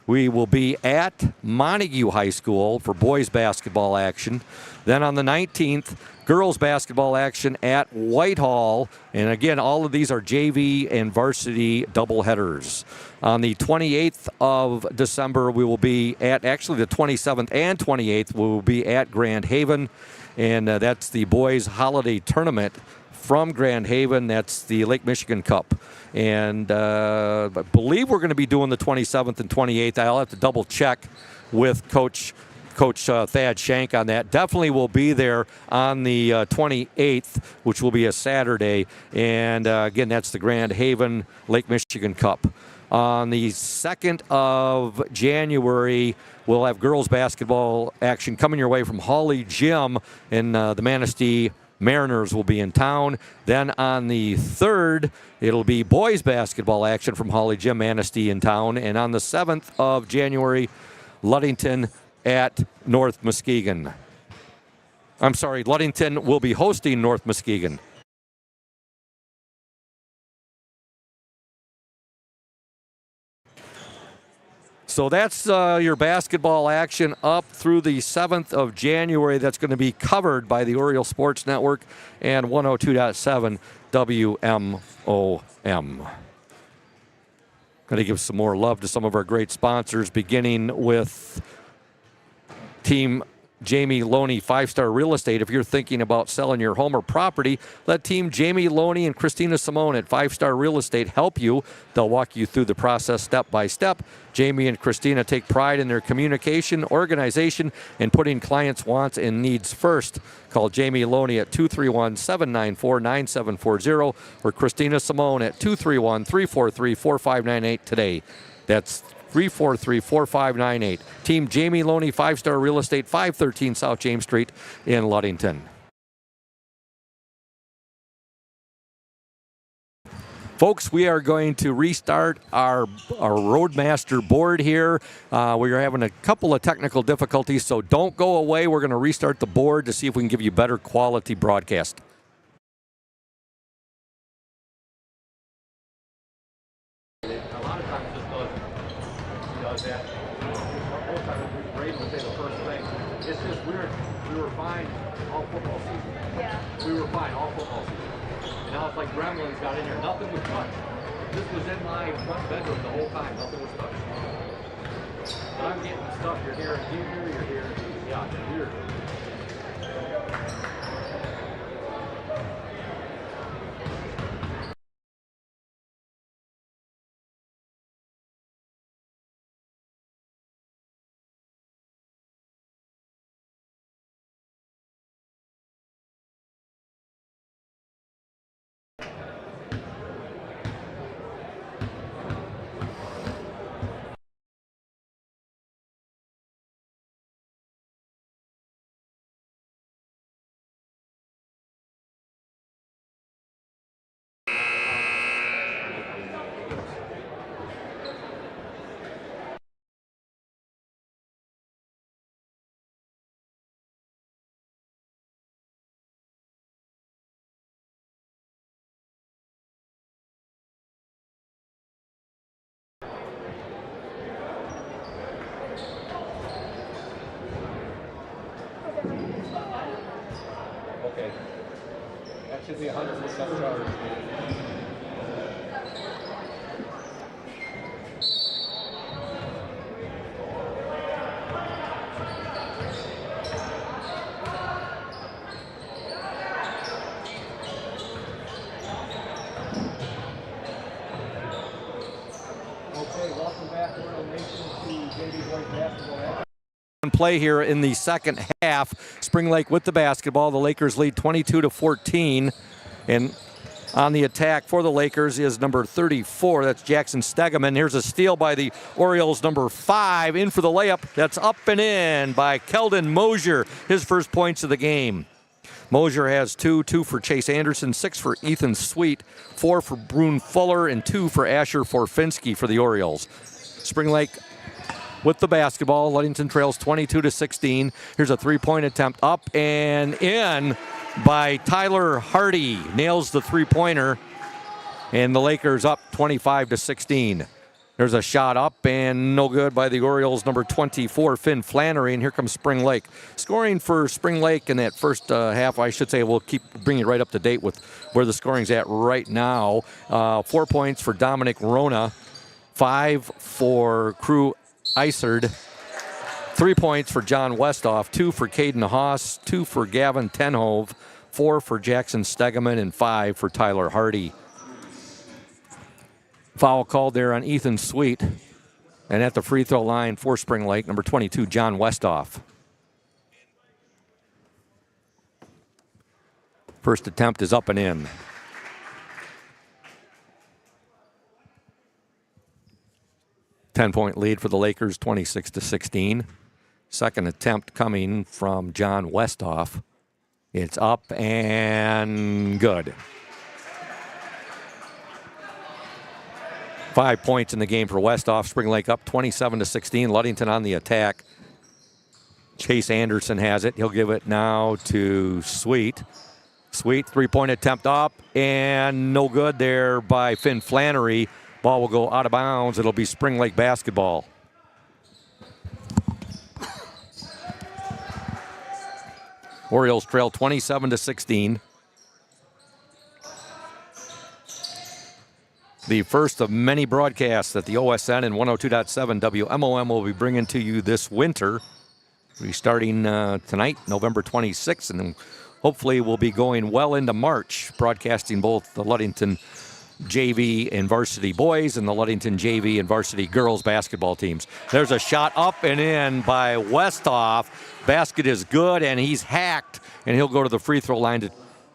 we will be at Montague High School for boys basketball action. Then on the 19th, girls basketball action at Whitehall. And again, all of these are JV and varsity doubleheaders. On the 28th of December, we will be at, actually the 27th and 28th, we will be at Grand Haven. And that's the boys holiday tournament from Grand Haven. That's the Lake Michigan Cup. And I believe we're going to be doing the 27th and 28th. I'll have to double check with Coach Thad Shank on that. Definitely will be there on the 28th, which will be a Saturday. And again, that's the Grand Haven Lake Michigan Cup. On the 2nd of January, we'll have girls basketball action coming your way from Hawley Gym, and the Manistee Mariners will be in town. Then on the 3rd, it'll be boys basketball action from Hawley Gym, Manistee in town. And on the 7th of January, Ludington at North Muskegon. I'm sorry, Ludington will be hosting North Muskegon. So that's your basketball action up through the 7th of January. That's going to be covered by the Oriole Sports Network and 102.7 WMOM. Going to give some more love to some of our great sponsors, beginning with Team Jamie Loney, 5-Star Real Estate. If you're thinking about selling your home or property, let Team Jamie Loney and Christina Simone at 5-Star Real Estate help you. They'll walk you through the process step by step. Jamie and Christina take pride in their communication, organization, and putting clients' wants and needs first. Call Jamie Loney at 231-794-9740 or Christina Simone at 231-343-4598 today. That's 343-4598. Team Jamie Loney, 5-Star Real Estate, 513 South James Street in Ludington. Folks, we are going to restart our Roadmaster board here. We are having a couple of technical difficulties, so don't go away. We're going to restart the board to see if we can give you better quality broadcast. A lot of times this does that. Most times we're able to say the first thing. It's just weird. We were fine all football season. Yeah. We were fine all football season. And now it's like gremlins got in here. Nothing was touched. This was in my front bedroom the whole time. Nothing was touched. But I'm getting stuff. You're here, you're here. Yeah, you're here. Okay. That should be 100% charge. Okay, welcome back, Royal Nation, to JV Boys Basketball. Play here in the second half. Spring Lake with the basketball. The Lakers lead 22-14. And on the attack for the Lakers is number 34. That's Jackson Stegeman. Here's a steal by the Orioles, number 5. In for the layup. That's up and in by Keldon Mosier. His first points of the game. Mosier has 2 for Chase Anderson, 6 for Ethan Sweet, 4 for Brune Fuller, and 2 for Asher Forfinski for the Orioles. Spring Lake with the basketball. Ludington trails 22-16. Here's a three-point attempt up and in by Tyler Hardy. Nails the three-pointer, and the Lakers up 25-16. There's a shot up and no good by the Orioles, number 24, Finn Flannery, and here comes Spring Lake. Scoring for Spring Lake in that first half, I should say, we'll keep bringing you right up to date with where the scoring's at right now. 4 points for Dominic Rona, 5 for Crew Isard, 3 points for John Westhoff, 2 for Caden Haas, 2 for Gavin Tenhove, 4 for Jackson Stegeman, and 5 for Tyler Hardy. Foul called there on Ethan Sweet. And at the free throw line for Spring Lake, number 22, John Westhoff. First attempt is up and in. Ten-point lead for the Lakers, 26-16. Second attempt coming from John Westhoff. It's up and good. 5 points in the game for Westhoff. Spring Lake up 27-16. Ludington on the attack. Chase Anderson has it. He'll give it now to Sweet. Sweet, three-point attempt up and no good there by Finn Flannery. Ball will go out of bounds. It'll be Spring Lake basketball. Orioles trail 27-16. The first of many broadcasts that the OSN and 102.7 WMOM will be bringing to you this winter. We're starting tonight, November 26th, and then hopefully we'll be going well into March, broadcasting both the Ludington JV and Varsity boys and the Ludington JV and Varsity girls basketball teams. There's a shot up and in by Westhoff. Basket is good, and he's hacked, and he'll go to the free throw line to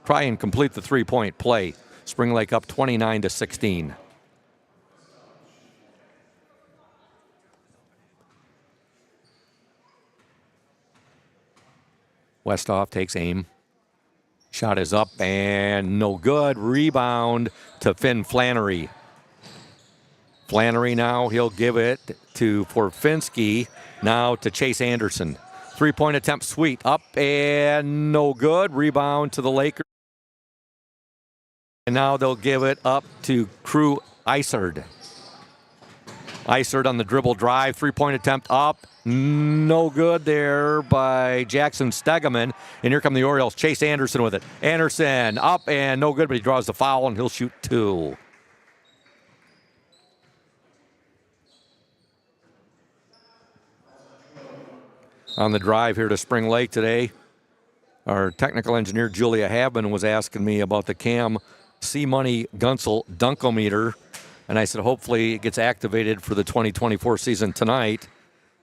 try and complete the three-point play. Spring Lake up 29-16. Westhoff takes aim. Shot is up and no good. Rebound to Finn Flannery. Flannery now, he'll give it to Forfinski. Now to Chase Anderson. Three-point attempt, sweet. Up and no good. Rebound to the Lakers. And now they'll give it up to Crew Isard. Isard on the dribble drive. Three-point attempt up. No good there by Jackson Stegeman. And here come the Orioles. Chase Anderson with it. Anderson up and no good, but he draws the foul and he'll shoot two. On the drive here to Spring Lake today, our technical engineer Julia Habman was asking me about the Cam C-Money Gunsel Dunkometer. And I said hopefully it gets activated for the 2024 season tonight,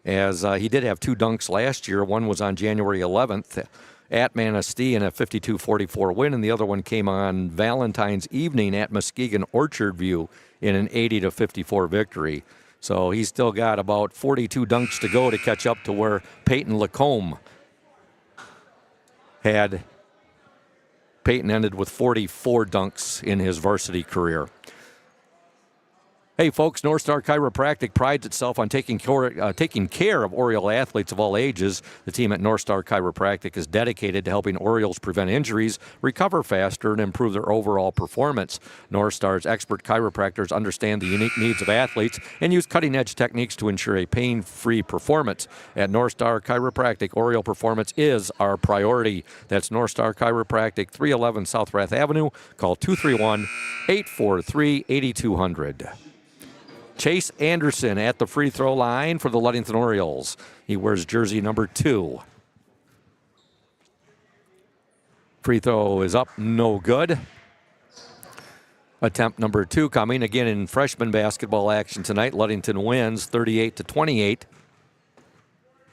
as he did have two dunks last year. One was on January 11th at Manistee in a 52-44 win, and the other one came on Valentine's evening at Muskegon Orchard View in an 80-54 victory. So he's still got about 42 dunks to go to catch up to where Peyton Lacombe had. Peyton ended with 44 dunks in his varsity career. Hey, folks, North Star Chiropractic prides itself on taking care of Oriole athletes of all ages. The team at North Star Chiropractic is dedicated to helping Orioles prevent injuries, recover faster, and improve their overall performance. North Star's expert chiropractors understand the unique needs of athletes and use cutting-edge techniques to ensure a pain-free performance. At North Star Chiropractic, Oriole performance is our priority. That's North Star Chiropractic, 311 South Rath Avenue. Call 231-843-8200. Chase Anderson at the free throw line for the Ludington Orioles. He wears jersey number 2. Free throw is up, no good. Attempt number 2 coming again in freshman basketball action tonight. Ludington wins 38-28.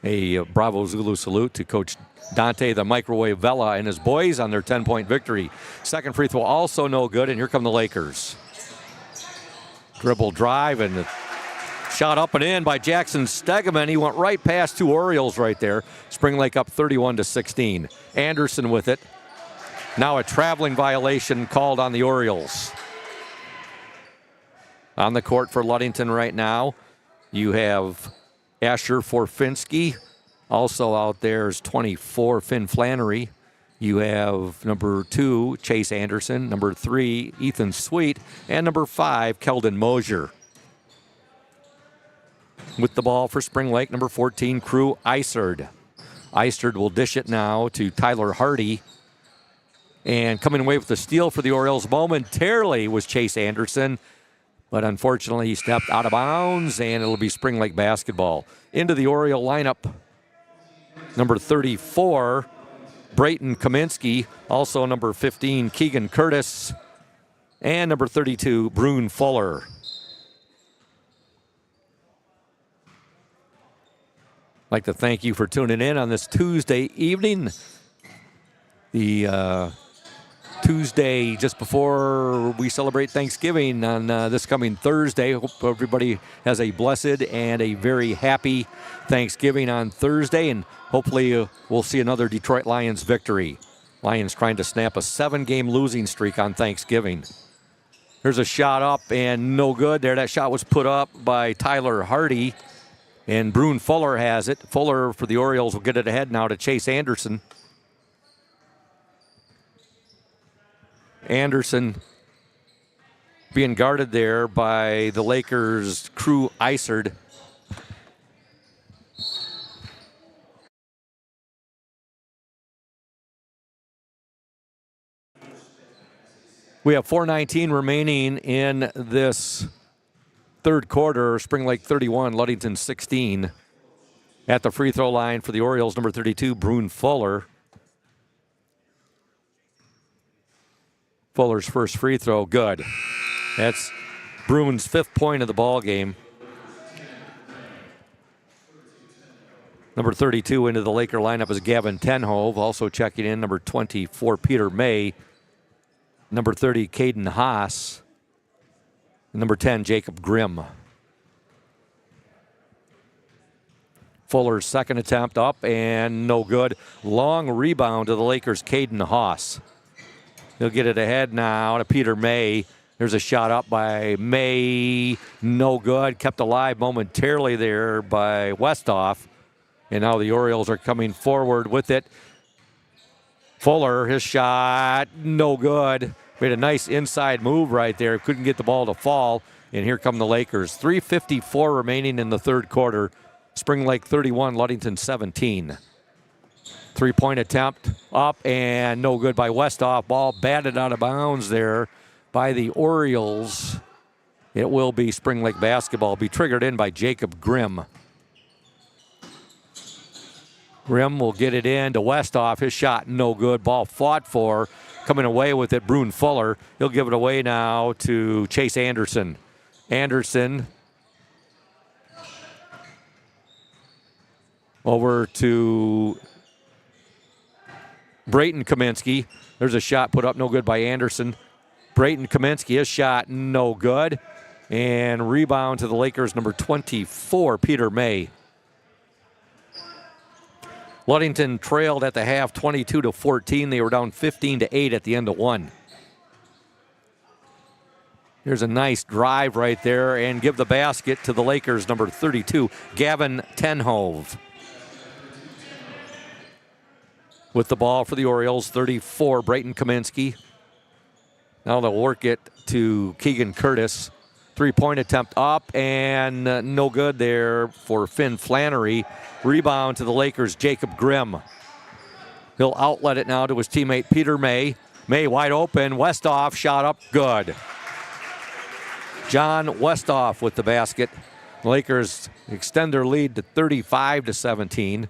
A Bravo Zulu salute to Coach Dante the Microwave Vela and his boys on their 10-point victory. Second free throw also no good, and here come the Lakers. Dribble drive and a shot up and in by Jackson Stegeman. He went right past two Orioles right there. Spring Lake up 31-16. Anderson with it. Now a traveling violation called on the Orioles. On the court for Ludington right now, you have Asher Forfinski. Also out there is 24, Finn Flannery. You have number 2, Chase Anderson, number 3, Ethan Sweet, and number 5, Keldon Mosier. With the ball for Spring Lake, number 14, Crew Isard. Isard will dish it now to Tyler Hardy. And coming away with the steal for the Orioles momentarily was Chase Anderson. But unfortunately, he stepped out of bounds, and it'll be Spring Lake basketball. Into the Oriole lineup, number 34, Brayton Kaminsky, also number 15, Keegan Curtis, and number 32, Brune Fuller. I'd like to thank you for tuning in on this Tuesday evening. The Tuesday just before we celebrate Thanksgiving on this coming Thursday. Hope everybody has a blessed and a very happy Thanksgiving on Thursday, and hopefully we'll see another Detroit Lions victory. Lions trying to snap a 7-game losing streak on Thanksgiving. There's a shot up and no good there. That shot was put up by Tyler Hardy, and Brune Fuller has it. Fuller for the Orioles will get it ahead now to Chase Anderson. Anderson being guarded there by the Lakers' Crew Isard. We have 4:19 remaining in this third quarter. Spring Lake 31, Ludington 16. At the free throw line for the Orioles, number 32, Brune Fuller. Fuller's first free throw, good. That's Brune's 5th point of the ball game. Number 32 into the Laker lineup is Gavin Tenhove. Also checking in, number 24, Peter May. Number 30, Caden Haas. And number 10, Jacob Grimm. Fuller's second attempt up and no good. Long rebound to the Lakers' Caden Haas. He'll get it ahead now to Peter May. There's a shot up by May. No good. Kept alive momentarily there by Westhoff. And now the Orioles are coming forward with it. Fuller, his shot, no good. Made a nice inside move right there. Couldn't get the ball to fall. And here come the Lakers. 3:54 remaining in the third quarter. Spring Lake 31, Ludington 17. Three-point attempt up and no good by Westhoff. Ball batted out of bounds there by the Orioles. It will be Spring Lake basketball. Be triggered in by Jacob Grimm. Grimm will get it in to Westhoff. His shot no good. Ball fought for. Coming away with it, Brune Fuller. He'll give it away now to Chase Anderson. Anderson over to Brayton Kaminsky. There's a shot put up, no good by Anderson. Brayton Kaminsky, his shot no good. And rebound to the Lakers, number 24, Peter May. Ludington trailed at the half 22-14. They were down 15-8 at the end of one. Here's a nice drive right there and give the basket to the Lakers, number 32, Gavin Tenhove. With the ball for the Orioles, 34, Brayton Kaminsky. Now they'll work it to Keegan Curtis. Three-point attempt up and no good there for Finn Flannery. Rebound to the Lakers, Jacob Grimm. He'll outlet it now to his teammate Peter May. May wide open, Westhoff shot up, good. John Westhoff with the basket. The Lakers extend their lead to 35-17.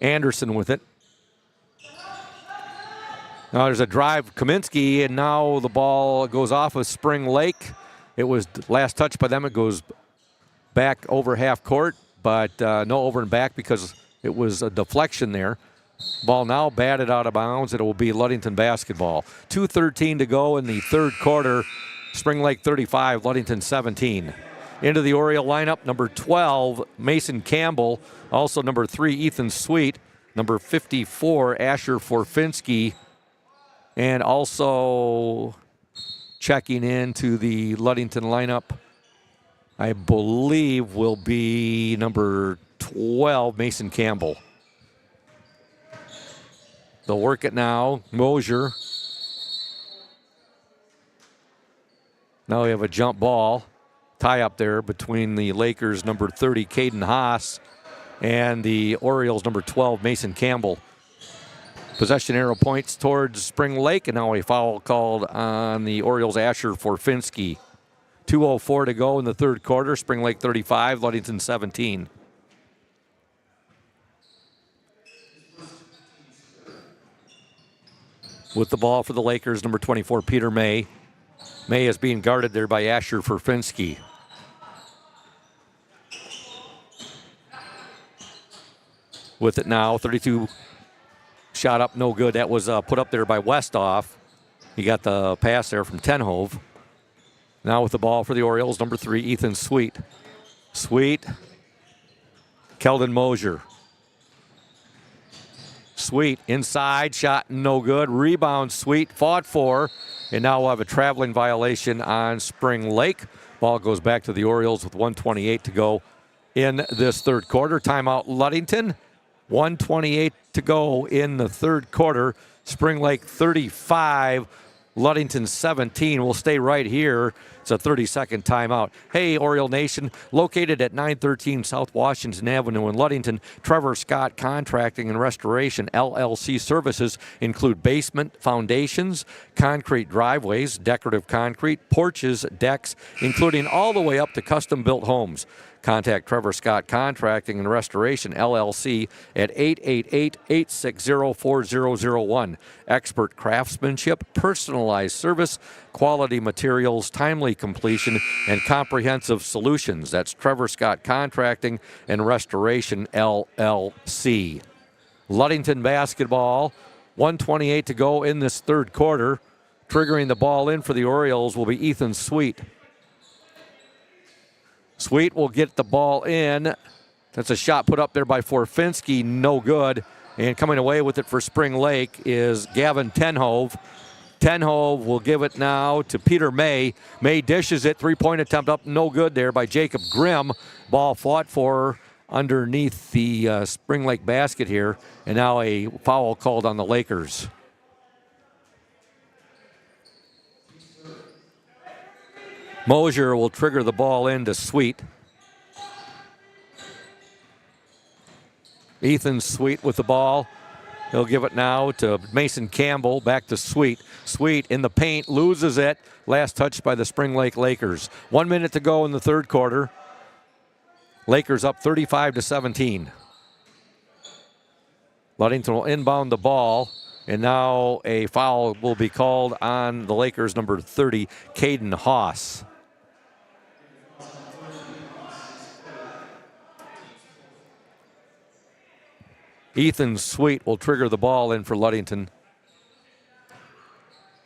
Anderson with it. Now there's a drive, Kaminsky, and now the ball goes off of Spring Lake. It was last touch by them. It goes back over half court, but no over and back because it was a deflection there. Ball now batted out of bounds. It will be Ludington basketball. 2:13 to go in the third quarter. Spring Lake 35, Ludington 17. Into the Oriole lineup, number 12, Mason Campbell. Also number 3, Ethan Sweet. Number 54, Asher Forfinski. And also checking into the Ludington lineup, I believe will be number 12, Mason Campbell. They'll work it now. Mosier. Now we have a jump ball. Tie up there between the Lakers, number 30, Caden Haas, and the Orioles, number 12, Mason Campbell. Possession arrow points towards Spring Lake, and now a foul called on the Orioles' Asher Forfinski. 2:04 to go in the third quarter. Spring Lake 35, Ludington 17. With the ball for the Lakers, number 24, Peter May. May is being guarded there by Asher Forfinski. With it now, 32 shot up, no good. That was put up there by Westhoff. He got the pass there from Tenhove. Now with the ball for the Orioles, number 3, Ethan Sweet. Sweet, Keldon Mosier. Sweet, inside, shot no good. Rebound, Sweet, fought for. And now we'll have a traveling violation on Spring Lake. Ball goes back to the Orioles with 1:28 to go in this third quarter. Timeout Ludington. 1:28 to go in the third quarter. Spring Lake 35, Ludington 17. We'll stay right here. It's a 30-second timeout. Hey, Oriole Nation, located at 913 South Washington Avenue in Ludington, Trevor Scott Contracting and Restoration LLC services include basement foundations, concrete driveways, decorative concrete, porches, decks, including all the way up to custom-built homes. Contact Trevor Scott Contracting and Restoration, LLC, at 888-860-4001. Expert craftsmanship, personalized service, quality materials, timely completion, and comprehensive solutions. That's Trevor Scott Contracting and Restoration, LLC. Ludington basketball, 1:28 to go in this third quarter. Triggering the ball in for the Orioles will be Ethan Sweet. Sweet will get the ball in. That's a shot put up there by Forfinski, no good. And coming away with it for Spring Lake is Gavin Tenhove. Tenhove will give it now to Peter May. May dishes it, three-point attempt up, no good there by Jacob Grimm. Ball fought for underneath the Spring Lake basket here. And now a foul called on the Lakers. Mosier will trigger the ball into Sweet. Ethan Sweet with the ball. He'll give it now to Mason Campbell, back to Sweet. Sweet in the paint, loses it. Last touch by the Spring Lake Lakers. 1 minute to go in the third quarter. Lakers up 35-17. Ludington will inbound the ball. And now a foul will be called on the Lakers, number 30, Caden Haas. Ethan Sweet will trigger the ball in for Ludington.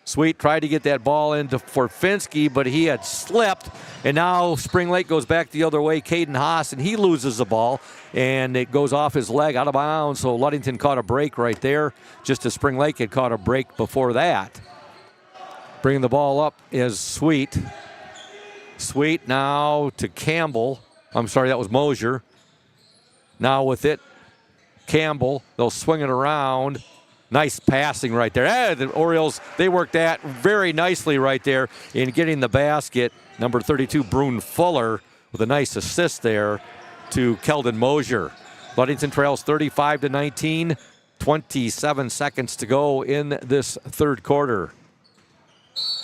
Sweet tried to get that ball into Forfinski, but he had slipped. And now Spring Lake goes back the other way. Caden Haas, and he loses the ball. And it goes off his leg, out of bounds. So Ludington caught a break right there, just as Spring Lake had caught a break before that. Bringing the ball up is Sweet. Sweet now to Campbell. I'm sorry, that was Mosier. Now with it, Campbell. They'll swing it around. Nice passing right there. The Orioles, they worked that very nicely right there in getting the basket. Number 32, Brune Fuller, with a nice assist there to Keldon Mosier. Ludington trails 35-19. 27 seconds to go in this third quarter.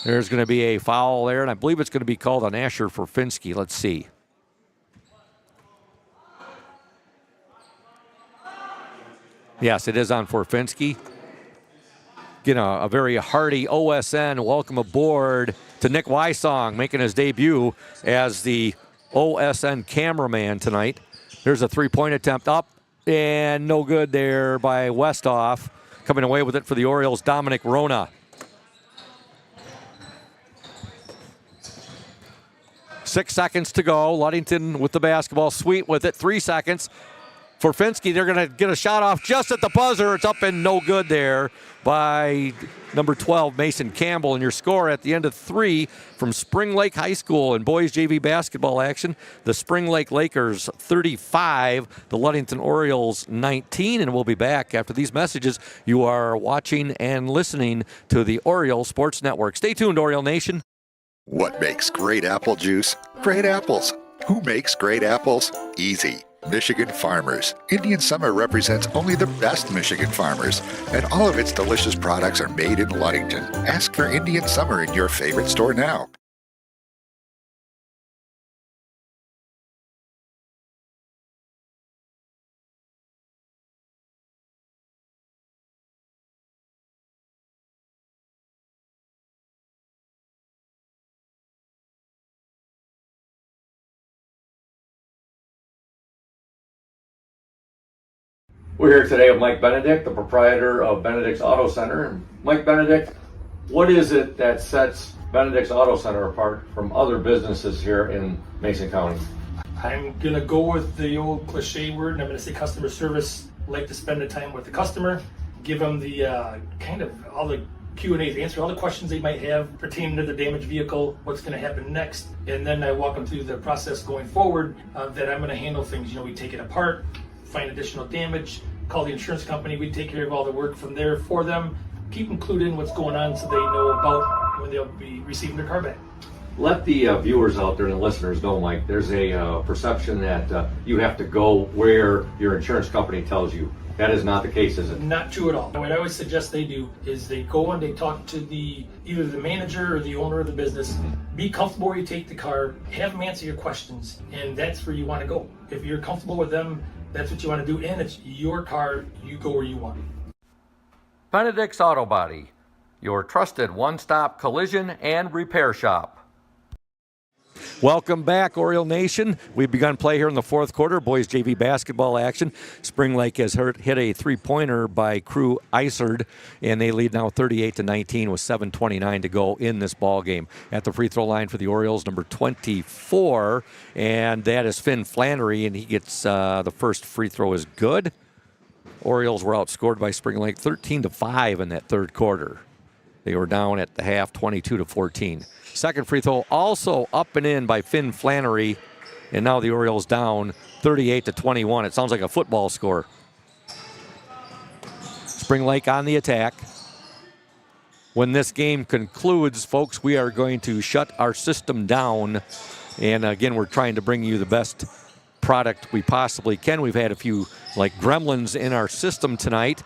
There's going to be a foul there, and I believe it's going to be called on Asher Forfinski. Let's see. Yes, it is on Forfinski. Get a very hearty OSN welcome aboard to Nick Wysong, making his debut as the OSN cameraman tonight. There's a three-point attempt up, and no good there by Westhoff. Coming away with it for the Orioles, Dominic Rona. 6 seconds to go. Ludington with the basketball. Sweet with it. 3 seconds. Forfinski, they're going to get a shot off just at the buzzer. It's up and no good there by number 12, Mason Campbell. And your score at the end of 3 from Spring Lake High School in boys JV basketball action. The Spring Lake Lakers 35, the Ludington Orioles 19. And we'll be back after these messages. You are watching and listening to the Oriole Sports Network. Stay tuned, Oriole Nation. What makes great apple juice? Great apples. Who makes great apples? Easy. Michigan Farmers. Indian Summer represents only the best Michigan farmers, and all of its delicious products are made in Ludington. Ask for Indian Summer in your favorite store now. We're here today with Mike Benedict, the proprietor of Benedict's Auto Center. Mike Benedict, what is it that sets Benedict's Auto Center apart from other businesses here in Mason County? I'm going to go with the old cliche word, and I'm going to say customer service. Like to spend the time with the customer, give them the kind of all the Q&As, answer all the questions they might have pertaining to the damaged vehicle, what's going to happen next, and then I walk them through the process going forward that I'm going to handle things. We take it apart, find additional damage, call the insurance company, we take care of all the work from there for them, keep them clued in what's going on so they know about when they'll be receiving their car back. Let the viewers out there and the listeners know, Mike, there's a perception that you have to go where your insurance company tells you. That is not the case, is it? Not true at all. What I always suggest they do is they go and they talk to either the manager or the owner of the business. Be comfortable where you take the car, have them answer your questions, and that's where you want to go. If you're comfortable with them, that's what you want to do, and it's your car, you go where you want. Benedict's Auto Body, your trusted one-stop collision and repair shop. Welcome back, Oriole Nation. We've begun play here in the fourth quarter. Boys JV basketball action. Spring Lake has hit a three-pointer by Crew Isard, and they lead now 38-19 with 7:29 to go in this ball game. At the free throw line for the Orioles, number 24, and that is Finn Flannery, and he gets the first free throw is good. Orioles were outscored by Spring Lake 13-5 in that third quarter. They were down at the half 22-14. Second free throw also up and in by Finn Flannery, and now the Orioles down 38-21. It sounds like a football score. Spring Lake on the attack. When this game concludes, folks, we are going to shut our system down, and again, we're trying to bring you the best product we possibly can. We've had a few like gremlins in our system tonight.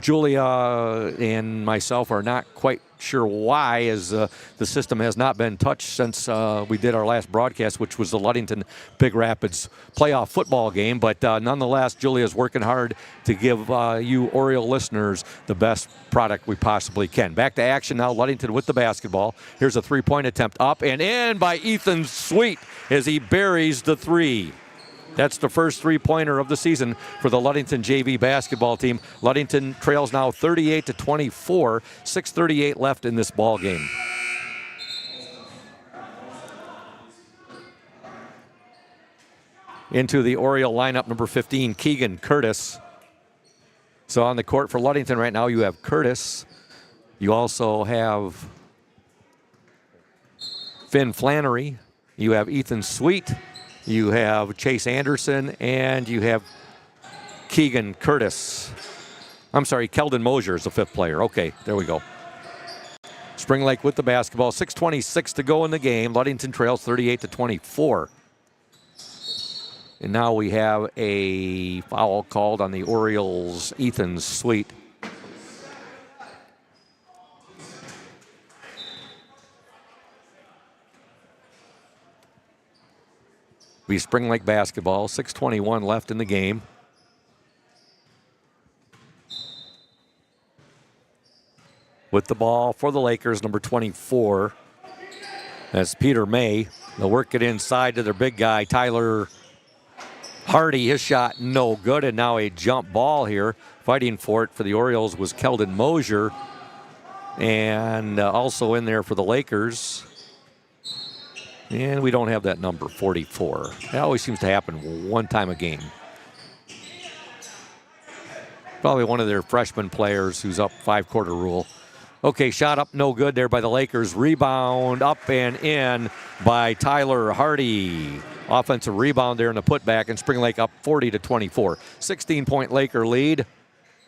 Julia and myself are not quite sure why, as the system has not been touched since we did our last broadcast, which was the Ludington Big Rapids playoff football game. But nonetheless, Julia's working hard to give you Oriole listeners the best product we possibly can. Back to action now, Ludington with the basketball. Here's a three-point attempt up and in by Ethan Sweet as he buries the three. That's the first three-pointer of the season for the Ludington JV basketball team. Ludington trails now 38-24, 6:38 left in this ball game. Into the Oriole lineup, number 15, Keegan Curtis. So on the court for Ludington right now, you have Curtis. You also have Finn Flannery. You have Ethan Sweet. You have Chase Anderson, and you have Keegan Curtis. I'm sorry, Keldon Mosier is the fifth player. Okay, there we go. Spring Lake with the basketball. 6:26 to go in the game. Ludington trails 38-24. And now we have a foul called on the Orioles, Ethan Sweet. Be Spring Lake basketball. 6:21 left in the game. With the ball for the Lakers, number 24. That's Peter May. They'll work it inside to their big guy, Tyler Hardy. His shot no good, and now a jump ball here. Fighting for it for the Orioles was Keldon Mosier. And also in there for the Lakers. And we don't have that number, 44. That always seems to happen one time a game. Probably one of their freshman players who's up five-quarter rule. Okay, shot up no good there by the Lakers. Rebound up and in by Tyler Hardy. Offensive rebound there in the putback, and Spring Lake up 40-24. 16-point Laker lead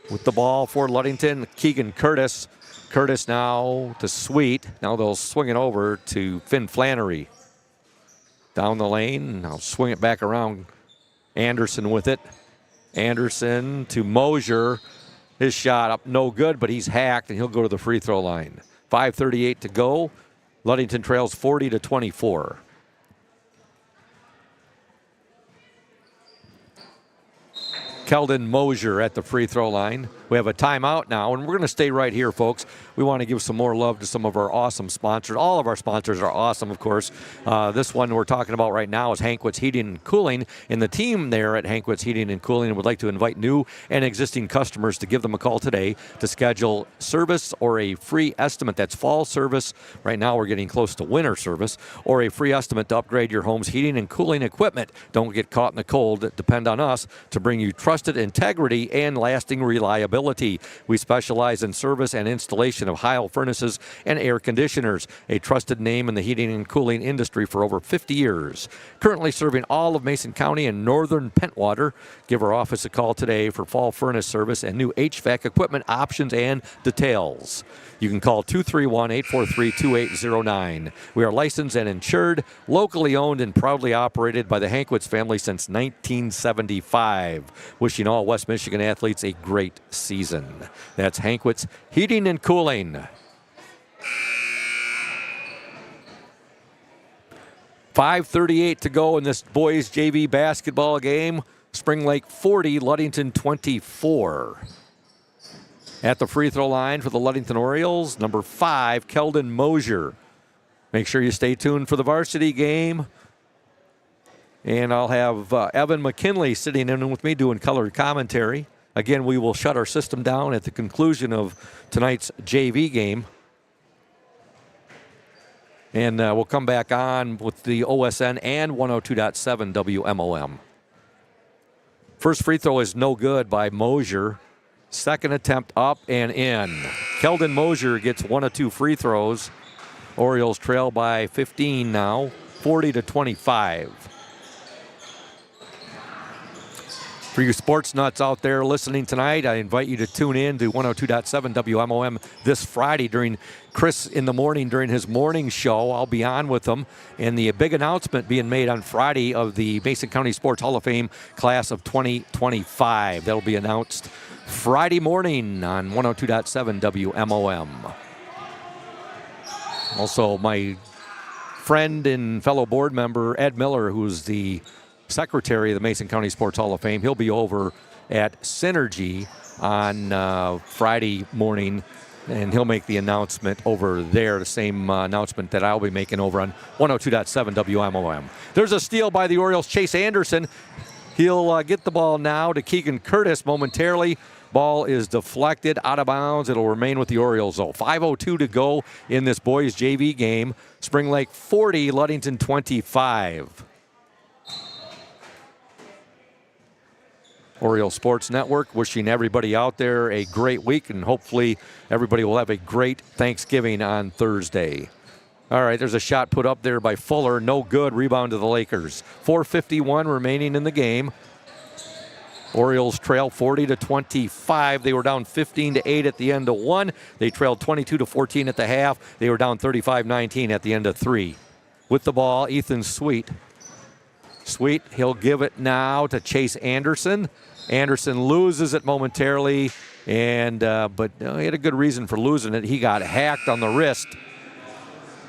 with the ball for Ludington. Keegan Curtis. Curtis now to Sweet. Now they'll swing it over to Finn Flannery. Down the lane. Now swing it back around. Anderson with it. Anderson to Mosier. His shot up no good, but he's hacked, and he'll go to the free throw line. 5:38 to go. Ludington trails 40-24. Keldon Mosier at the free throw line. We have a timeout now, and we're going to stay right here, folks. We want to give some more love to some of our awesome sponsors. All of our sponsors are awesome, of course. This one we're talking about right now is Hankwitz Heating and Cooling, and the team there at Hankwitz Heating and Cooling would like to invite new and existing customers to give them a call today to schedule service or a free estimate. That's fall service. Right now we're getting close to winter service, or a free estimate to upgrade your home's heating and cooling equipment. Don't get caught in the cold. Depend on us to bring you trusted integrity and lasting reliability. reliability. We specialize in service and installation of Heil furnaces and air conditioners, a trusted name in the heating and cooling industry for over 50 years. Currently serving all of Mason County and northern Pentwater. Give our office a call today for fall furnace service and new HVAC equipment options and details. You can call 231-843-2809. We are licensed and insured, locally owned and proudly operated by the Hankwitz family since 1975. Wishing all West Michigan athletes a great season. That's Hankwitz Heating and Cooling. 5:38 to go in this boys JV basketball game. Spring Lake 40, Ludington 24. At the free throw line for the Ludington Orioles, number 5, Keldon Mosier. Make sure you stay tuned for the varsity game. And I'll have Evan McKinley sitting in with me doing color commentary. Again, we will shut our system down at the conclusion of tonight's JV game. And we'll come back on with the OSN and 102.7 WMOM. First free throw is no good by Mosier. Second attempt up and in. Keldon Mosier gets 1 of 2 free throws. Orioles trail by 15 now, 40-25. For you sports nuts out there listening tonight, I invite you to tune in to 102.7 WMOM this Friday during Chris in the morning during his morning show. I'll be on with him. And the big announcement being made on Friday of the Mason County Sports Hall of Fame class of 2025. That'll be announced Friday morning on 102.7 WMOM. Also, my friend and fellow board member, Ed Miller, who's the secretary of the Mason County Sports Hall of Fame, he'll be over at Synergy on Friday morning, and he'll make the announcement over there, the same announcement that I'll be making over on 102.7 WMOM. There's a steal by the Orioles, Chase Anderson. He'll get the ball now to Keegan Curtis momentarily. Ball is deflected out of bounds. It'll remain with the Orioles, though. 5:02 to go in this boys JV game. Spring Lake 40, Ludington 25. Oriole Sports Network wishing everybody out there a great week, and hopefully everybody will have a great Thanksgiving on Thursday. All right, there's a shot put up there by Fuller. No good. Rebound to the Lakers. 4:51 remaining in the game. Orioles trail 40-25. They were down 15-8 at the end of 1. They trailed 22-14 at the half. They were down 35-19 at the end of 3. With the ball, Ethan Sweet. Sweet, he'll give it now to Chase Anderson. Anderson loses it momentarily, and but he had a good reason for losing it. He got hacked on the wrist.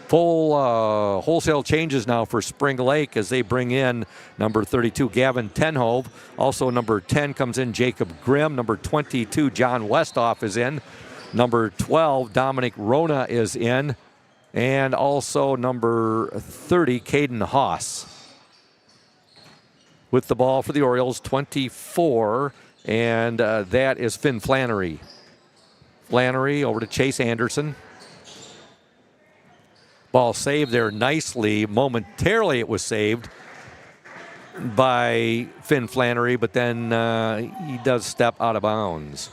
Full wholesale changes now for Spring Lake as they bring in number 32, Gavin Tenhove. Also number 10 comes in, Jacob Grimm. Number 22, John Westhoff is in. Number 12, Dominic Rona is in. And also number 30, Caden Haas. With the ball for the Orioles, 24, and that is Finn Flannery. Flannery over to Chase Anderson. Ball saved there nicely. Momentarily it was saved by Finn Flannery, but then he does step out of bounds.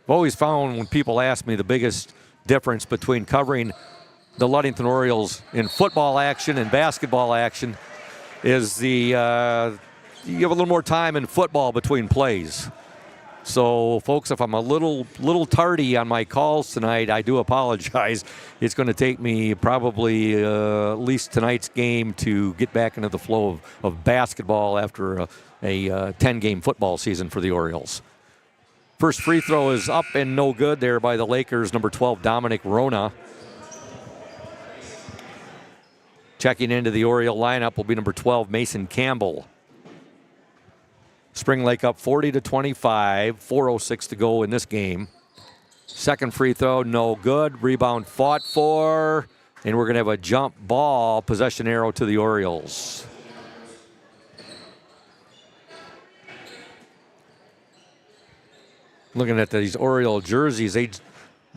I've always found when people ask me the biggest difference between covering the Ludington Orioles in football action and basketball action is you have a little more time in football between plays. So, folks, if I'm a little tardy on my calls tonight, I do apologize. It's going to take me probably at least tonight's game to get back into the flow of basketball after a 10-game football season for the Orioles. First free throw is up and no good there by the Lakers, number 12, Dominic Rona. Checking into the Oriole lineup will be number 12, Mason Campbell. Spring Lake up 40-25, 4:06 to go in this game. Second free throw, no good. Rebound fought for, and we're going to have a jump ball, possession arrow to the Orioles. Looking at these Oriole jerseys,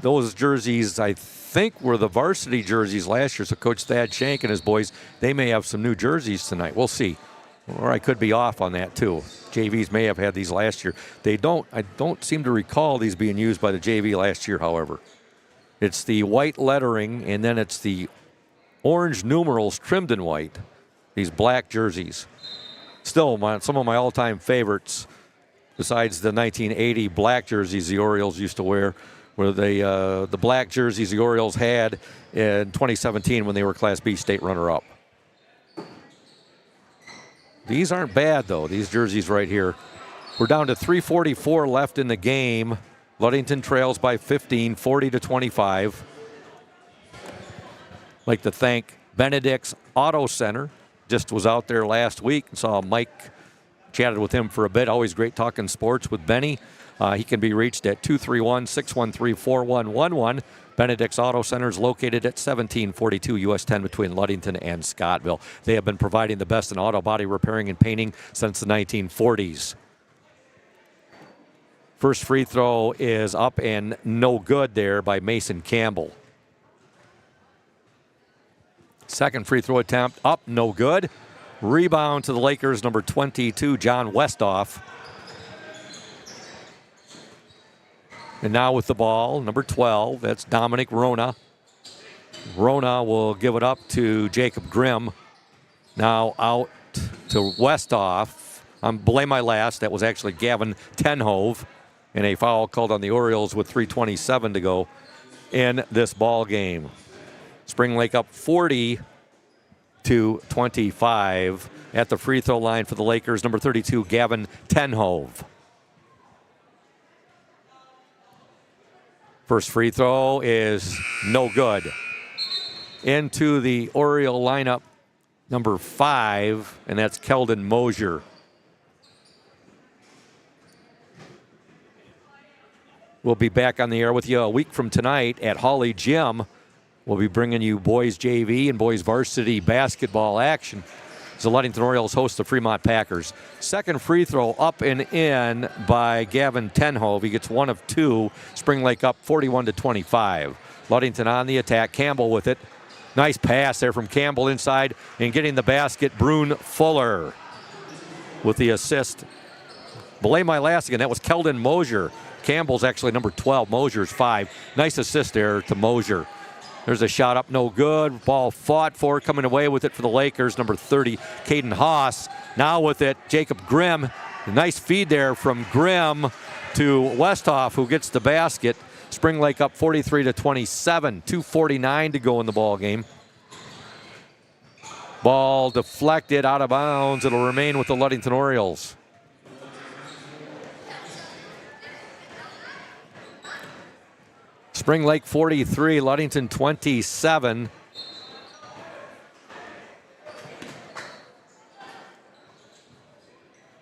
those jerseys, I think, were the varsity jerseys last year. So Coach Thad Shank and his boys, they may have some new jerseys tonight. We'll see. Or I could be off on that too. JVs may have had these last year. I don't seem to recall these being used by the JV last year, however. It's the white lettering, and then it's the orange numerals trimmed in white. These black jerseys. Still, some of my all-time favorites, besides the 1980 black jerseys the Orioles used to wear, were the black jerseys the Orioles had in 2017 when they were Class B state runner-up. These aren't bad, though, these jerseys right here. We're down to 3:44 left in the game. Ludington trails by 15, 40-25. Like to thank Benedict's Auto Center. Just was out there last week and saw Mike, chatted with him for a bit. Always great talking sports with Benny. He can be reached at 231-613-4111. Benedict's Auto Center is located at 1742 US 10 between Ludington and Scottville. They have been providing the best in auto body repairing and painting since the 1940s. First free throw is up and no good there by Mason Campbell. Second free throw attempt up, no good. Rebound to the Lakers, number 22, John Westhoff. And now with the ball, number 12, that's Dominic Rona. Rona will give it up to Jacob Grimm. Now out to Westhoff. Belay my last. That was actually Gavin Tenhove. And a foul called on the Orioles with 3:27 to go in this ball game. Spring Lake up 40-25 at the free throw line for the Lakers. Number 32, Gavin Tenhove. First free throw is no good. Into the Oriole lineup, number 5, and that's Keldon Mosier. We'll be back on the air with you a week from tonight at Hawley Gym. We'll be bringing you boys JV and boys varsity basketball action as the Ludington Orioles host the Fremont Packers. Second free throw up and in by Gavin Tenhove. He gets 1 of 2. Spring Lake up 41-25. Ludington on the attack. Campbell with it. Nice pass there from Campbell inside and getting the basket. Brune Fuller with the assist. Belay my last again. That was Keldon Mosier. Campbell's actually number 12. Mosier's 5. Nice assist there to Mosier. There's a shot up, no good. Ball fought for, coming away with it for the Lakers. Number 30, Caden Haas. Now with it, Jacob Grimm. A nice feed there from Grimm to Westhoff, who gets the basket. Spring Lake up 43-27. 2:49 to go in the ball game. Ball deflected out of bounds. It'll remain with the Ludington Orioles. Spring Lake 43, Ludington 27.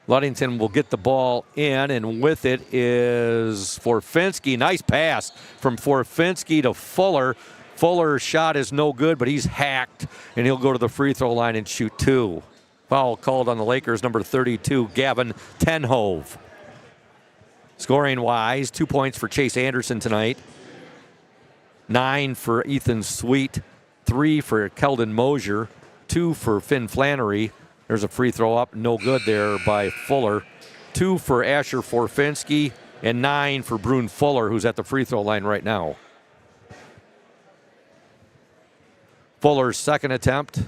Ludington will get the ball in, and with it is Forfinski. Nice pass from Forfinski to Fuller. Fuller's shot is no good, but he's hacked, and he'll go to the free throw line and shoot 2. Foul called on the Lakers, number 32, Gavin Tenhove. Scoring-wise, 2 points for Chase Anderson tonight. 9 for Ethan Sweet, 3 for Keldon Mosier, 2 for Finn Flannery. There's a free throw up, no good there by Fuller. 2 for Asher Forfinski, and 9 for Brune Fuller, who's at the free throw line right now. Fuller's second attempt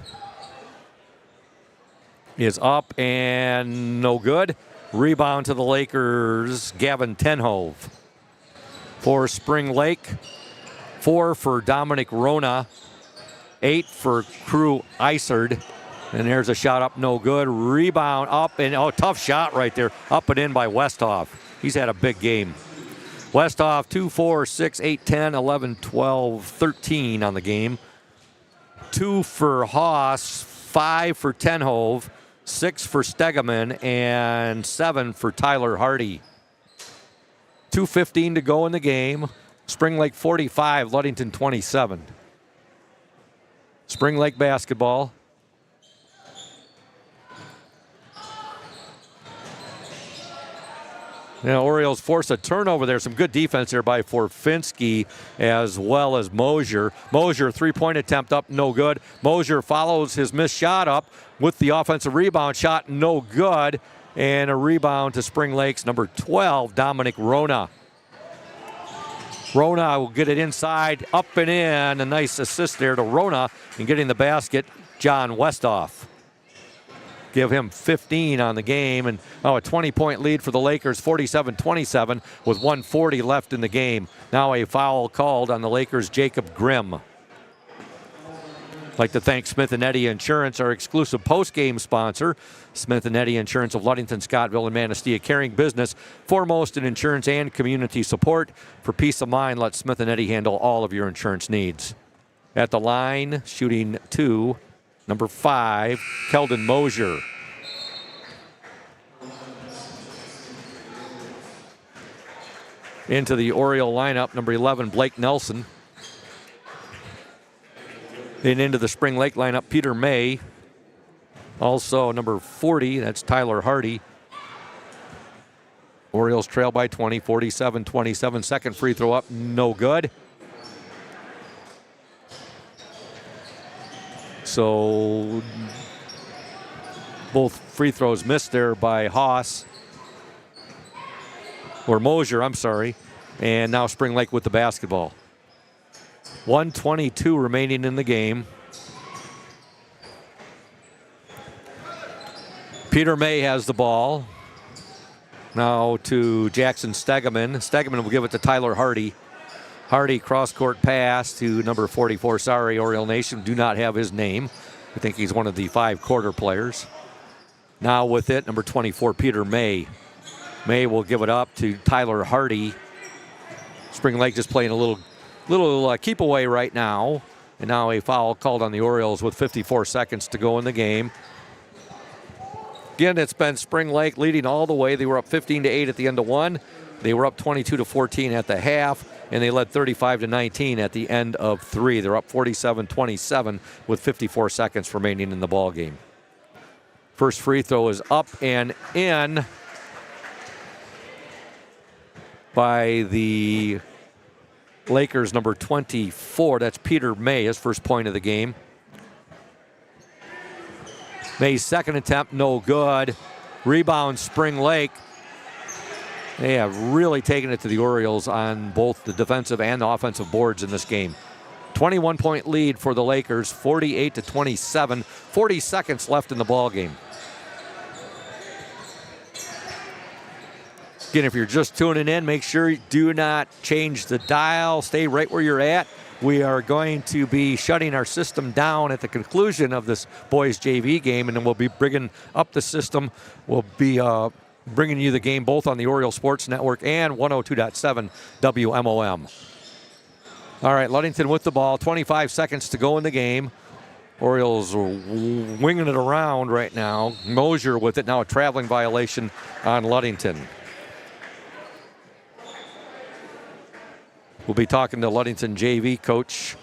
is up and no good. Rebound to the Lakers, Gavin Tenhove. For Spring Lake, 4 for Dominic Rona, 8 for Crew Isard. And there's a shot up, no good. Rebound up, and tough shot right there. Up and in by Westhoff. He's had a big game. Westhoff, 2, 4, 6, 8, 10, 11, 12, 13 on the game. 2 for Haas, 5 for Tenhove, 6 for Stegeman, and 7 for Tyler Hardy. 2:15 to go in the game. Spring Lake 45, Ludington 27. Spring Lake basketball. Orioles force a turnover there. Some good defense there by Forfinski as well as Mosier. Mosier, three-point attempt up, no good. Mosier follows his missed shot up with the offensive rebound shot, no good. And a rebound to Spring Lake's number 12, Dominic Rona. Rona will get it inside, up and in. A nice assist there to Rona in getting the basket. John Westhoff. Give him 15 on the game, and a 20-point lead for the Lakers, 47-27 with 1:40 left in the game. Now a foul called on the Lakers' Jacob Grimm. I'd like to thank Smith & Eddy Insurance, our exclusive post-game sponsor. Smith & Eddy Insurance of Ludington, Scottville, and Manistee, caring business, foremost in insurance and community support. For peace of mind, let Smith & Eddy handle all of your insurance needs. At the line, shooting 2. Number 5, Keldon Mosier. Into the Oriole lineup, number 11, Blake Nelson. Then into the Spring Lake lineup, Peter May. Also number 40, that's Tyler Hardy. Orioles trail by 20, 47-27. Second free throw up, no good. So both free throws missed there by Haas, or Mosier, I'm sorry. And now Spring Lake with the basketball. 1:22 remaining in the game. Peter May has the ball. Now to Jackson Stegeman. Stegeman will give it to Tyler Hardy. Hardy cross-court pass to number 44. Sorry, Oriole Nation, do not have his name. I think he's one of the 5 quarter players. Now with it, number 24, Peter May. May will give it up to Tyler Hardy. Spring Lake just playing a little keep away right now. And now a foul called on the Orioles with 54 seconds to go in the game. Again, it's been Spring Lake leading all the way. They were up 15-8 at the end of 1. They were up 22-14 at the half, and they led 35-19 at the end of 3. They're up 47-27 with 54 seconds remaining in the ball game. First free throw is up and in by the Lakers, number 24. That's Peter May, his first point of the game. May's second attempt, no good. Rebound, Spring Lake. They have really taken it to the Orioles on both the defensive and the offensive boards in this game. 21-point lead for the Lakers, 48-27. 40 seconds left in the ball game. Again, if you're just tuning in, make sure you do not change the dial. Stay right where you're at. We are going to be shutting our system down at the conclusion of this boys JV game, and then we'll be bringing up the system. We'll be bringing you the game both on the Oriole Sports Network and 102.7 WMOM. All right, Ludington with the ball. 25 seconds to go in the game. Orioles are winging it around right now. Mosier with it. Now a traveling violation on Ludington. We'll be talking to Ludington JV coach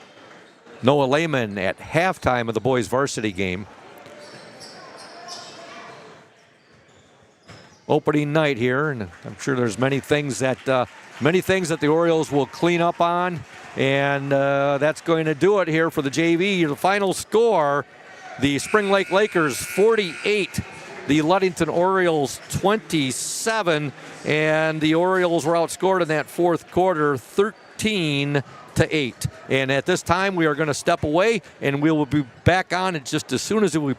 Noah Lehman at halftime of the boys varsity game. Opening night here, and I'm sure there's many things that the Orioles will clean up on, and that's going to do it here for the JV. The final score: the Spring Lake Lakers 48, the Ludington Orioles 27, and the Orioles were outscored in that fourth quarter 13-8. And at this time, we are going to step away, and we will be back on it just as soon as we